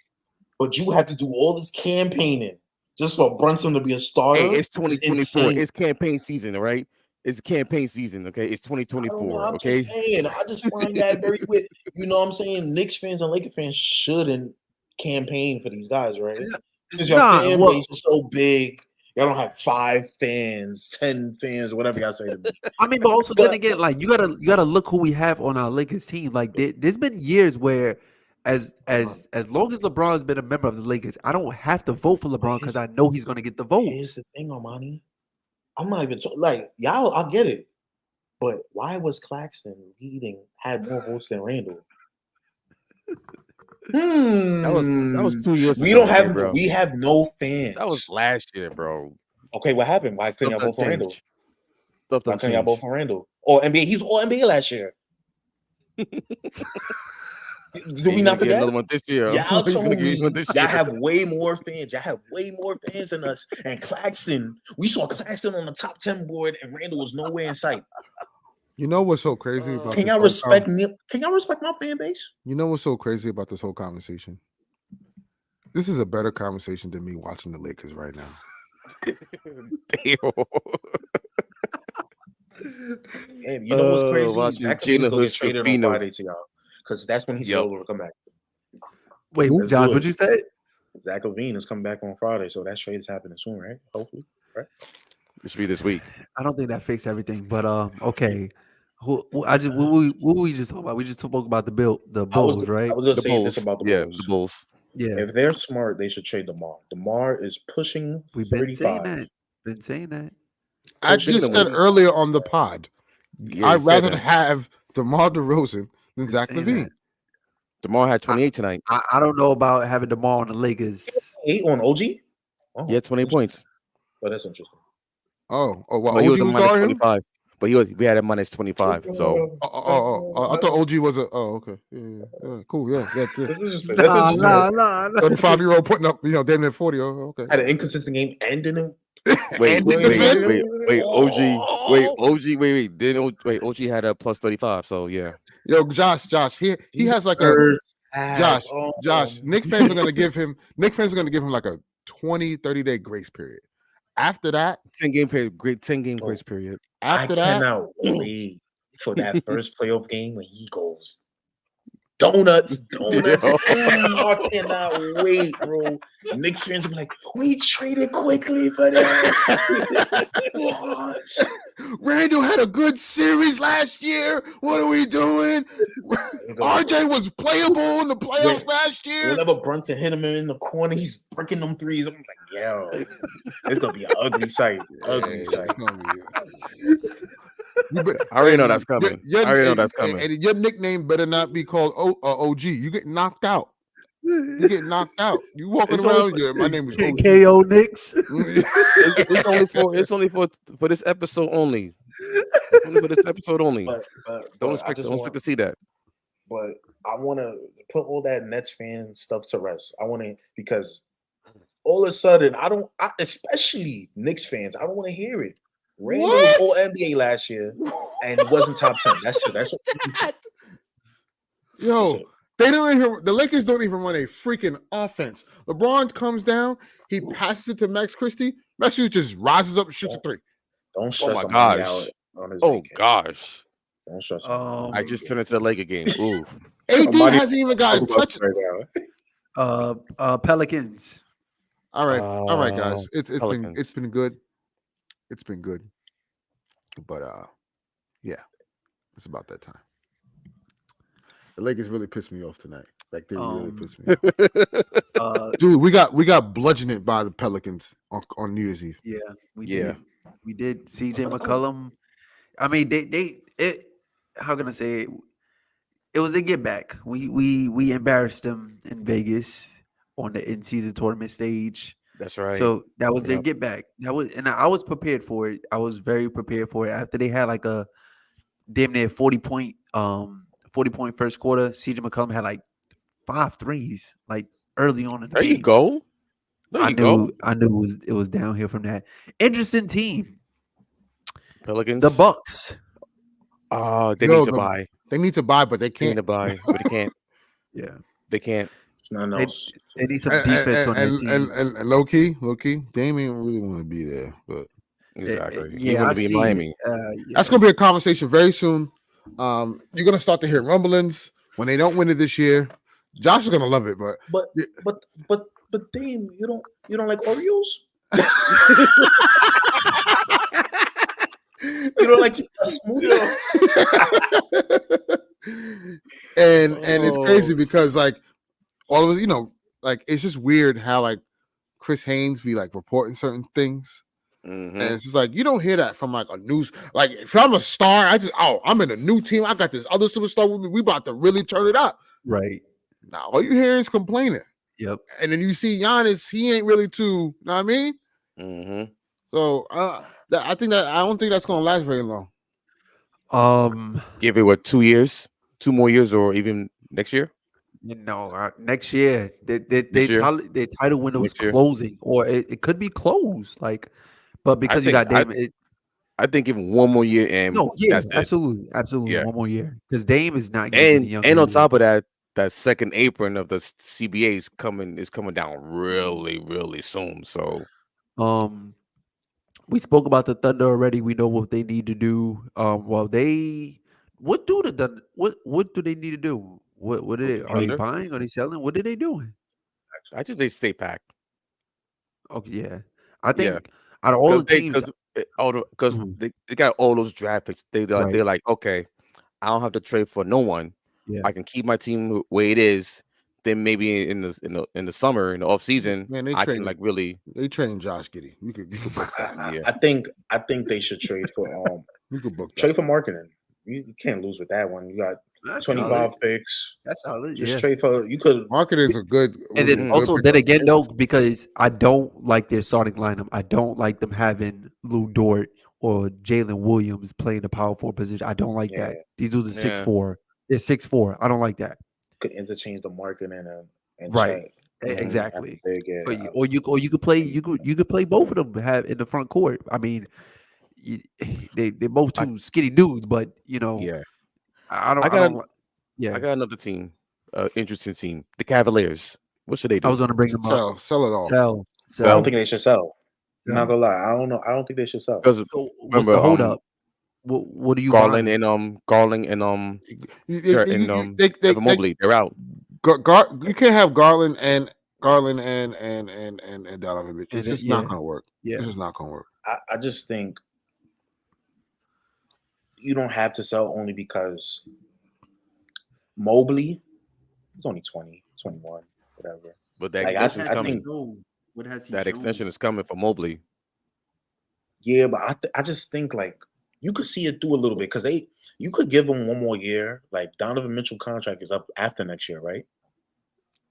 but you have to do all this campaigning just for Brunson to be a starter. Hey, it's 2024. insane. It's campaign season, all right? It's campaign season, okay? It's I don't know. 2024, I'm okay? just saying. I just find that very weird. You know what I'm saying? Knicks fans and Lakers fans shouldn't campaign for these guys, right? Because your Nah, fan well, base is so big. Y'all don't have 5 fans, 10 fans, whatever y'all say to me. I mean, but also But- then again, like you gotta look who we have on our Lakers team. Like there's been years where, as long as LeBron's been a member of the Lakers, I don't have to vote for LeBron because I know he's gonna get the Here's votes. the thing, Armani. I'm not even like y'all. I get it, but why was Claxton leading? Had more votes than Randall. That was 2 years We ago, don't okay, have. bro. We have no fans. That was last year, bro. Okay, what happened? Why couldn't Stuff y'all vote done for Randall? changed. Stuff Why done couldn't y'all vote changed. for Randall? Or NBA? He was all NBA last year. Did we He's not gonna get forget? another one this year. Y'all He's gonna told get me one this y'all year. have way more fans. Y'all have way more fans than us. And Claxton, we saw Claxton on the top 10 board, and Randall was nowhere in sight. You know what's so crazy about Can this y'all whole respect me? Can y'all respect my fan base? You know what's so crazy about this whole conversation? This is a better conversation than me watching the Lakers right now. Damn. Hey, you know what's crazy? Watching Zach LaVine's Jalen gonna get traded on Hood-Schifino. Friday to y'all because that's when he's Yep. available to come back. Wait, Who? That's Josh, good. what you said? Zach LaVine is coming back on Friday, so that trade is happening soon, right? Hopefully, right? It should be this week. I don't think that fixed everything, but okay. What we just talk about? We just spoke about the Bulls, right? I was gonna The say this Bulls. about the Yeah, Bulls. the Bulls. Yeah, If they're smart, they should trade DeMar. DeMar is pushing we've been saying 35. that. Been saying that. I Speaking just of said which- earlier on the pod, Yeah, I'd you said rather that. have DeMar DeRozan than Been Zach saying LaVine. that. DeMar had 28 tonight. I don't know about having DeMar on the Lakers. 8 on OG. Oh, He had 28 points. Oh, that's interesting. Oh, well, But he was OG a was minus guarding him? 25. But we had a minus 25. So I thought OG was a. Oh, okay. Yeah. Cool. Yeah. That's interesting. That's interesting. Nah. 35-year-old putting up, damn near 40. Oh, okay. Had an inconsistent game and didn't. wait, And wait, didn't defend? OG OG had a plus 35. So yeah. Yo, Josh, he has like a Josh. Knicks fans are gonna give him like a 20-30 day grace period. After that, 10 game period, great 10 game grace period. after I that, cannot wait for that first playoff game when he goes donuts. I cannot wait, bro. Knicks fans will be like, we traded quickly for this. What? Randall had a good series last year. What are we doing? RJ was playable in the playoffs last year. Whenever Brunson hit him in the corner, he's breaking them threes. I'm like, yo, it's gonna be an ugly sight. Ugly sight. I already know that's coming. I already know that's coming. And your nickname better not be called OG. You get knocked out. You get knocked out. You walking around. My name is OG. KO Knicks. It's only for this episode only. Only for this episode only. But Don't expect to see that. but I want to put all that Nets fan stuff to rest. I want to because all of a sudden especially Knicks fans, I don't want to hear it. Randall was all What? NBA last year and it wasn't top 10. That's it. That's it. Yo, they don't even. The Lakers don't even run a freaking offense. LeBron comes down, he passes it to Max Christie. Max Christie just rises up and shoots a three. Don't Oh stress my somebody gosh. out on his Oh vacation. gosh. Don't stress somebody. I just turned into a Laker game. Ooh. AD Somebody- hasn't even gotten touched. right now. Pelicans. All right, guys. It's Pelicans. been good. It's been good. But yeah, it's about that time. The Lakers really pissed me off tonight. Like they really pissed me off. Dude, we got bludgeoned by the Pelicans on New Year's Eve. Yeah, Yeah. we did. CJ McCollum. I mean, how can I say it? It was a get back. We embarrassed them in Vegas on the in-season tournament stage. That's right. So that was their Yep. get back. And I was prepared for it. I was very prepared for it. After they had like a damn near 40-point first quarter, CJ McCollum had like 5 threes like early on in the There game. you go. There you go. I knew it was downhill from that. Interesting team. Pelicans. The Bucks. They Yo, need to buy. They need to buy, but they They need can't. to buy, but they can't. Yeah. They can't. It's nothing else. They need some defense on their team. And low key, Damian really want to be there, but Exactly. Yeah, He I want to be in see Miami. that's gonna be a conversation very soon. You're gonna start to hear rumblings when they don't win it this year. Josh is gonna love it, but But Dame, you don't like Oreos? You don't like a smoothie? and it's crazy because like all of it, like it's just weird how like Chris Haynes be like reporting certain things. Mhm. And it's just like you don't hear that from like a news. Like if I'm a star, I'm in a new team. I got this other superstar with me. We about to really turn it up. Right. Now all you hear is complaining. Yep. And then you see Giannis, he ain't really too. You know what I mean? Mhm. So I don't think that's gonna last very long. Give it what 2 years, 2 more years, or even next year. Next year, Next year? their title window is Next year? closing, or it could be closed. Like, but because you got Dame, I think give him 1 more year and that's it. absolutely, Yeah. 1 more year because Dame is not getting any younger. And on top of that, that second apron of the CBA is coming down really, really soon. So we spoke about the Thunder already. We know what they need to do. What do they need to do? What are they Thunder? buying? Are they selling? What are they doing? I think they stay packed. Okay, yeah. I think Yeah. out of all the teams, Because Mhm. they got all those draft picks. Right. They're like, okay, I don't have to trade for no one. Yeah. I can keep my team where it is. Then maybe in the summer, in the off season, Man, I can like really. They train Josh Giddey. You could book that. Yeah. I think they should trade for You could book that. trade for marketing. You can't lose with that one. You got That's 25 solid. picks. That's solid. Just Yeah. trade for you could Marketing's a good. And then good also, pickup. then again, though, because I don't like their starting lineup. I don't like them having Lou Dort or Jalen Williams playing the power forward position. I don't like that. These dudes are 6'4". They're 6'4". I don't like that. could interchange the marketing and Right. Chet. Exactly. Big, yeah. Or you could play both of them have in the front court. I mean, they're both two skinny dudes, but Yeah. I got another team, interesting team, the Cavaliers. What should they do? I was going to bring them up. Sell it all. Sell. I don't think they should sell. I'm not gonna lie. I don't know. I don't think they should sell. Because So what's the hold up? What are you Garland buying? and Evan Mobley, they're out. You can't have Garland and Donovan. It's just not gonna work. Yeah. It's just not gonna work. I just think you don't have to sell only because Mobley is only 20, 21, whatever. But that Like, extension is I coming. think- What has he That shown? extension is coming for Mobley. Yeah, but I just think like you could see it through a little bit because you could give him 1 more year. Like Donovan Mitchell contract is up after next year, right?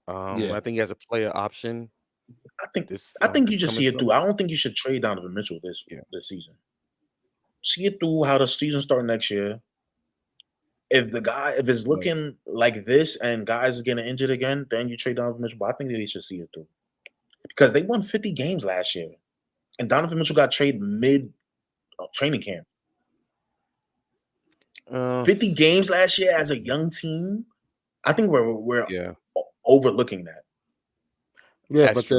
Yeah. I think he has a player option. I think This you just see it through. I don't think you should trade Donovan Mitchell this season. See it through how the season start next year. if it's looking like this and guys are getting injured again, then you trade Donovan Mitchell. But I think that they should see it through because they won 50 games last year, and Donovan Mitchell got traded mid training camp. 50 games last year as a young team. I think we're overlooking that. Yeah, That's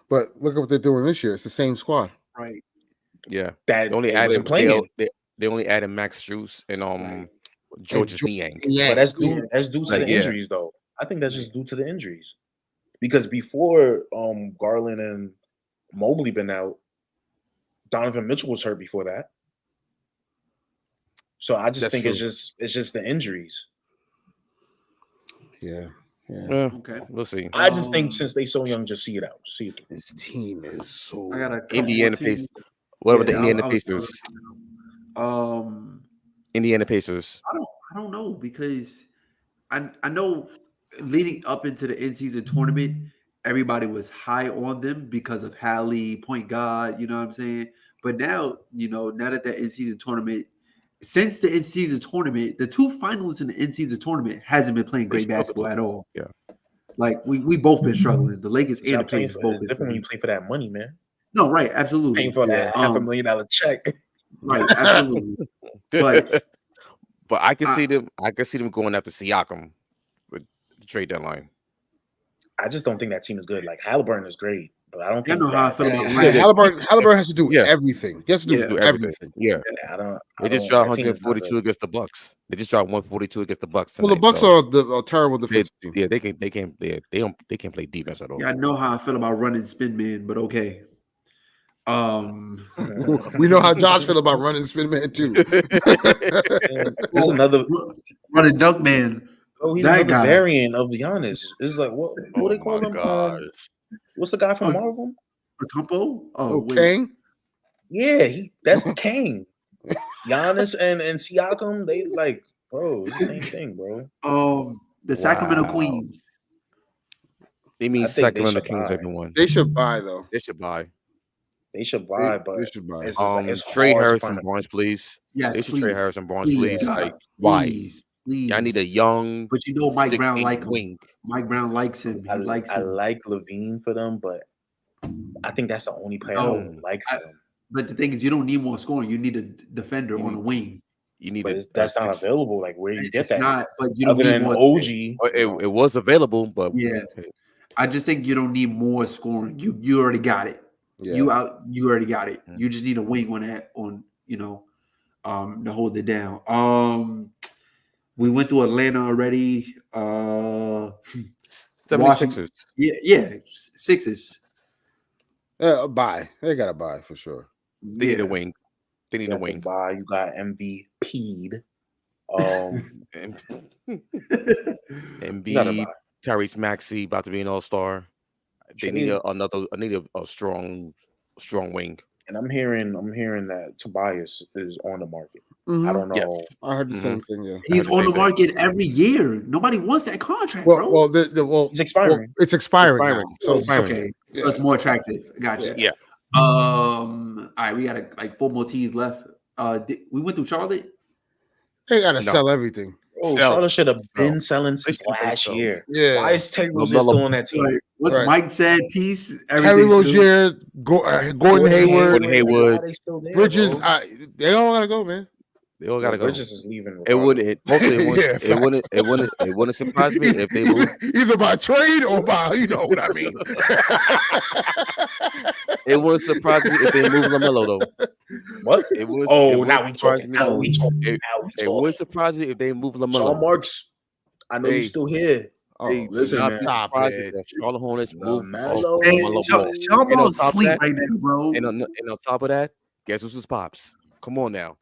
but look at what they're doing this year. It's the same squad. Right. Yeah. That They only wasn't added playing. they only added Max Strus and George's Niang. Yeah, But that's due to the injuries, though. I think that's just due to the injuries. Because before Garland and Mobley been out, Donovan Mitchell was hurt before that. So I just think it's just the injuries. Yeah. Okay. We'll see. I just think since they so young, just see it out. Just see it. This team is so. I got a couple Indiana more teams. Pacers. What about the Yeah, Indiana I was Pacers? Indiana Pacers. I don't know because I know leading up into the in-season tournament, everybody was high on them because of Hallie, point guard, you know what I'm saying? But now, now that in-season tournament, since the in-season tournament, the two finalists in the in-season tournament hasn't been playing great basketball at all. Yeah. Like we both been struggling. The Lakers and the Playing Pacers for, both. it's different when you play for that money, man. No, right, absolutely. Paying for that $500,000 check. Right, absolutely. But I can see them. I can see them going after Siakam with the trade deadline. I just don't think that team is good. Like Halliburton is great, but I don't think. I know how I feel about Halliburton has to do everything. He has to do everything. Yeah. They just dropped 142 against the Bucks. They just dropped 142 against the Bucks. Well, the Bucks are a terrible defense team. Yeah, they can't play defense at all. Yeah, I know how I feel about running spin man, but okay. We know how Josh feel about running spin man too. There's another running dunk man. Oh, he's another variant of Giannis. It's like what do they call him? What's the guy from Marvel? Okumpo? Kang? Yeah, that's Kang. Giannis and Siakam, they like, bro, it's the same thing, bro. The Sacramento Queens. They mean Sacramento Kings everyone. They should buy though. They should buy. They should buy, but they should buy. It's trade Harrison Barnes, please. Yes, they should trade Harrison Barnes, please. Like, why? Please. I need a young, but Mike Brown like him. Wing. Mike Brown likes him. He likes him. I like Levine for them, but I think that's the only player I like for them. But the thing is, you don't need more scoring. You need a defender on the wing. You need that's not available. Like where you get that? Not, but you don't other need than more OG. It was available, but yeah. I just think you don't need more scoring. You already got it. Yeah. You already got it. You just need a wing on that to hold it down. We went to Atlanta already. 76ers. Yeah, Sixers. Buy. They gotta buy for sure. They need a wing. They need a wing. Buy. You got MVP'd. Embiid, Tyrese Maxey about to be an all-star. They need a strong wing. And I'm hearing that Tobias is on the market. Mm-hmm. I don't know. Yes. I heard the same thing. Yeah, he's on the market every year. Nobody wants that contract, bro. Well, it's expiring. Well, it's expiring. So okay, so it's more attractive. Gotcha. Yeah. All right, we got like 4 more teams left. We went through Charlotte. They gotta sell everything. Charlotte should have been selling since last year. Yeah. Why is Terry Rozier still on that team? Right. What Mike said, peace. Terry Rozier, Gordon Hayward, Bridges. They all gotta go, man. They all gotta go. Bridges is leaving. It wouldn't surprise me if they move either by trade or by what I mean. It wouldn't surprise me if they move LaMelo though. What? It was. Now we talking. It would surprise me if they move LaMelo. Sean Marks, I know he's still here. Listen, man. If Charlotte Hornets move LaMelo. Sean Marks sleep right now, bro. And on top of that, guess who's his pops? Come on now.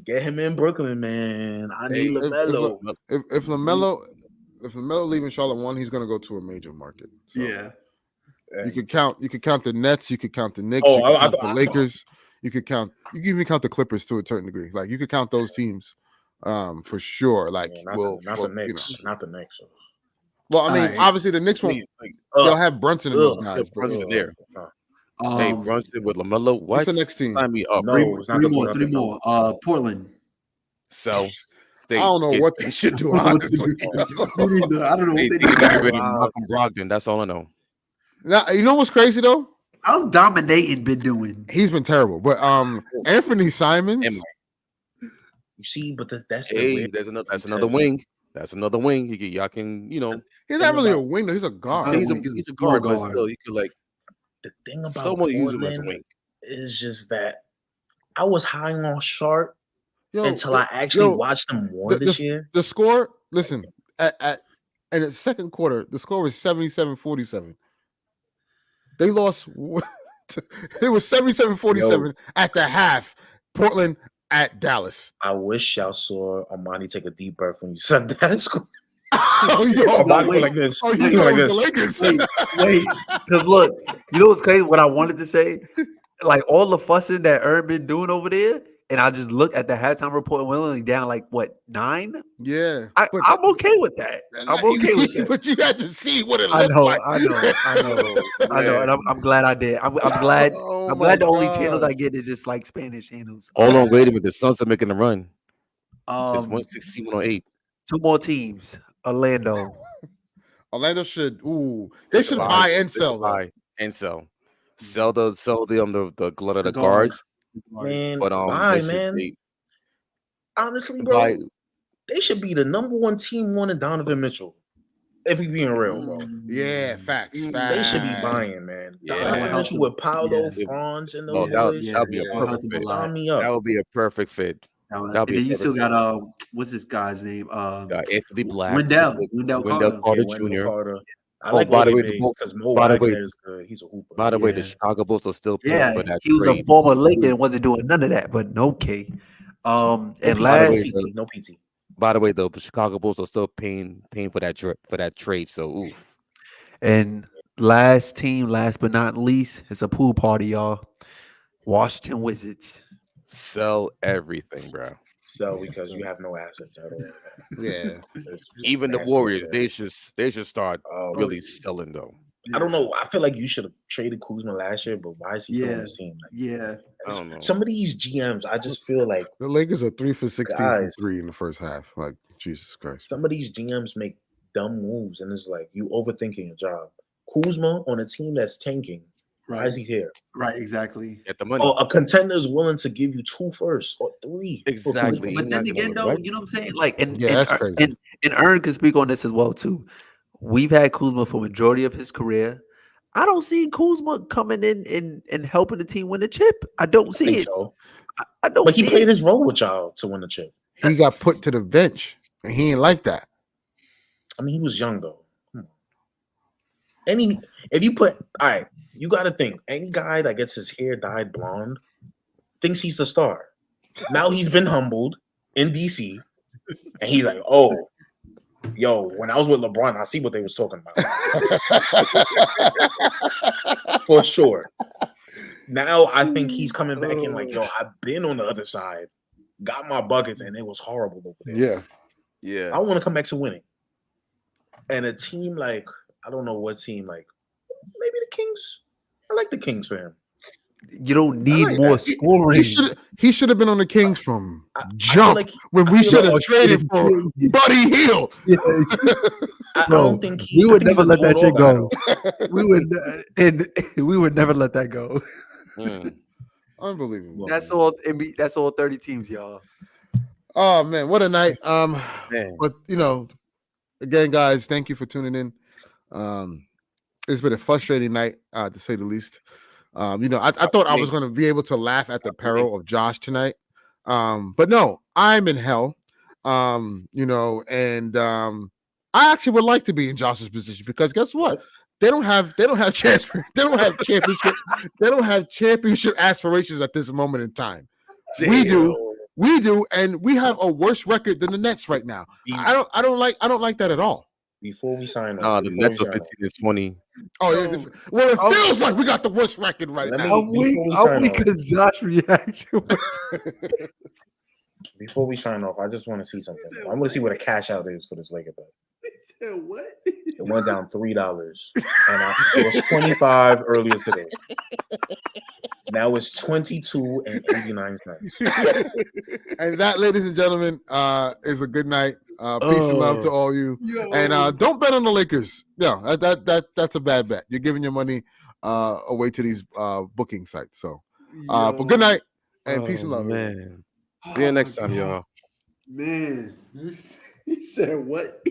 Get him in Brooklyn, man. I need LaMelo. If LaMelo leaving Charlotte 1, he's gonna go to a major market. So yeah. You could count the Nets, you could count the Knicks, the Lakers, you can even count the Clippers to a certain degree. Like you could count those teams for sure. Like not the Knicks. Not the Knicks. Well, I mean, obviously the Knicks won't they'll have Brunson and those guys. Brunson there. Hey, Brunson with LaMelo. What's the next team? Sign me up. Three more. Portland. So I don't know what they should do. Honestly, I don't know They what they need to get rid of Wow. Malcolm Brogdon. That's all I know. now, you know what's crazy though? How's dominating been doing? He's been terrible. But Anthony Simons, Am You see, but that's the Hey, weird. that's another wing. That's another wing. Y'all can, he's not Thing really a about- wing though. He's a guard. Yeah, he's a wing. he's a Small guard, but guard. still, he could like The thing about someone use him as a Portland wing. is just that I was high on Sharp Yo, until I actually yo, watched him more this year. The score, listen, at in the second quarter, the score was 77-47. They lost. It was 77-47 at the half. Portland at Dallas. I wish y'all saw Armani take a deep breath when you said that. Oh, yo, Armani wait. went like this. oh, He you went know like the this. Lakers. Wait, because look, you know what's crazy? What I wanted to say, like all the fussing that Ern been doing over there, and I just looked at the halftime report and we're only down like what 9? Yeah, I'm okay with that. I'm okay with that. But you had to see what it I looked know, like. I know, and I'm glad I did. I'm glad. Oh I'm my glad the only channels God. I get is just like Spanish channels. Hold on, wait a minute. The Suns are making a run. It's 116, 108. 2 more teams. Orlando. Orlando should. Ooh, they should buy and sell though. Buy and sell. Sell the the glut of the guards. guards. Man, But bye, they should man. be- Honestly, bro, buy- they should be the number one team more than Donovan Mitchell. If we being real, bro. Yeah, facts. They should be facts. buying, man. Yeah. Donovan Help Mitchell them. with Paolo, Yeah. Franz, and Oh, those that boys. would be a Yeah. Help perfect them a fit. lot. Sign me That up. would be a perfect fit. And That'll be then a you still perfect got fit. what's this guy's name? Anthony Black, Wendell Wendell Carter. Carter Yeah, Wendell Jr. Carter. I Oh, like by all the they way, the bigs Bulls- because Mo by the way- Wagner is good. He's a hooper. By the way, the Yeah. Chicago Bulls are still paying Yeah, for that he was a trade. former Laker and wasn't doing none of that, but okay. And by the last way, No PT. By the way, though, the Chicago Bulls are still paying for that trade. So oof. and last team, last but not least, it's a pool party, y'all. Washington Wizards. Sell everything, bro. So because you have no assets at all. Yeah. It's just Even the nasty Warriors, over there. they should start Oh, really selling though. I don't know. I feel like you should have traded Kuzma last year, but why is he still on the team? Like, Yeah. I don't know. some of these GMs, I just feel like The Lakers are 3 for 16 from Guys. 3 in the first half. Like Jesus Christ. some of these GMs make dumb moves, and it's like you overthinking your job. Kuzma on a team that's tanking. Why is he here? Right, exactly. Get the money. Or a contender is willing to give you 2 firsts or 3. for Kuzma. Exactly. But He's then not again, gonna though, look you know what I'm saying? Like, and Yeah, that's crazy. and Ern can speak on this as well too. We've had Kuzma for majority of his career. I don't see Kuzma coming in and helping the team win the chip. I don't I see think it. so. I don't But he see played it. his role with y'all to win the chip. He got put to the bench, and he ain't like that. I mean, he was young though. Come on. If you put all right, you got to think any guy that gets his hair dyed blonde thinks he's the star. Now he's been humbled in DC, and he's like, "Oh, yo, when I was with LeBron, I see what they was talking about for sure." Now I think he's coming back in like, "Yo, I've been on the other side, got my buckets, and it was horrible over there." Yeah. Yeah. I want to come back to winning. And a team like, I don't know what team, like maybe the Kings. I like the Kings for him. You don't need like more that. scoring. He should have been on the Kings from I feel jump like when I we feel should have like- traded for Buddy Hill. I Bro, don't think he. we I would think he's never a let that shit do-it-all go. guy, We would, and we would never let that go. Mm. Unbelievable. That's all. That's all 30 teams, y'all. Oh man, what a night. Man. But again, guys, thank you for tuning in. It's been a frustrating night, to say the least. I thought I was going to be able to laugh at the peril of Josh tonight, but no, I'm in hell. I actually would like to be in Josh's position because guess what? They don't have championship aspirations at this moment in time. We do, and we have a worse record than the Nets right now. I don't like that at all. Before we sign off, Nah, the before Nets we are sign 15 and 20. Oh, yeah. Well, it feels like we got the worst record right Let me- now. I'm weak. before we I'm sign weak off. because Josh reaction. Before we sign off, I just want to see something. I want to see what a cash out is for this Laker bet. What? It went down $3, and it was 25 earlier today. That was 22.89 cents. And that, ladies and gentlemen, is a good night. Peace and love to all you. And don't bet on the Lakers. No, that's a bad bet. You're giving your money away to these booking sites. So, but good night and peace and love. Man. See you next time, y'all. Man, he said what?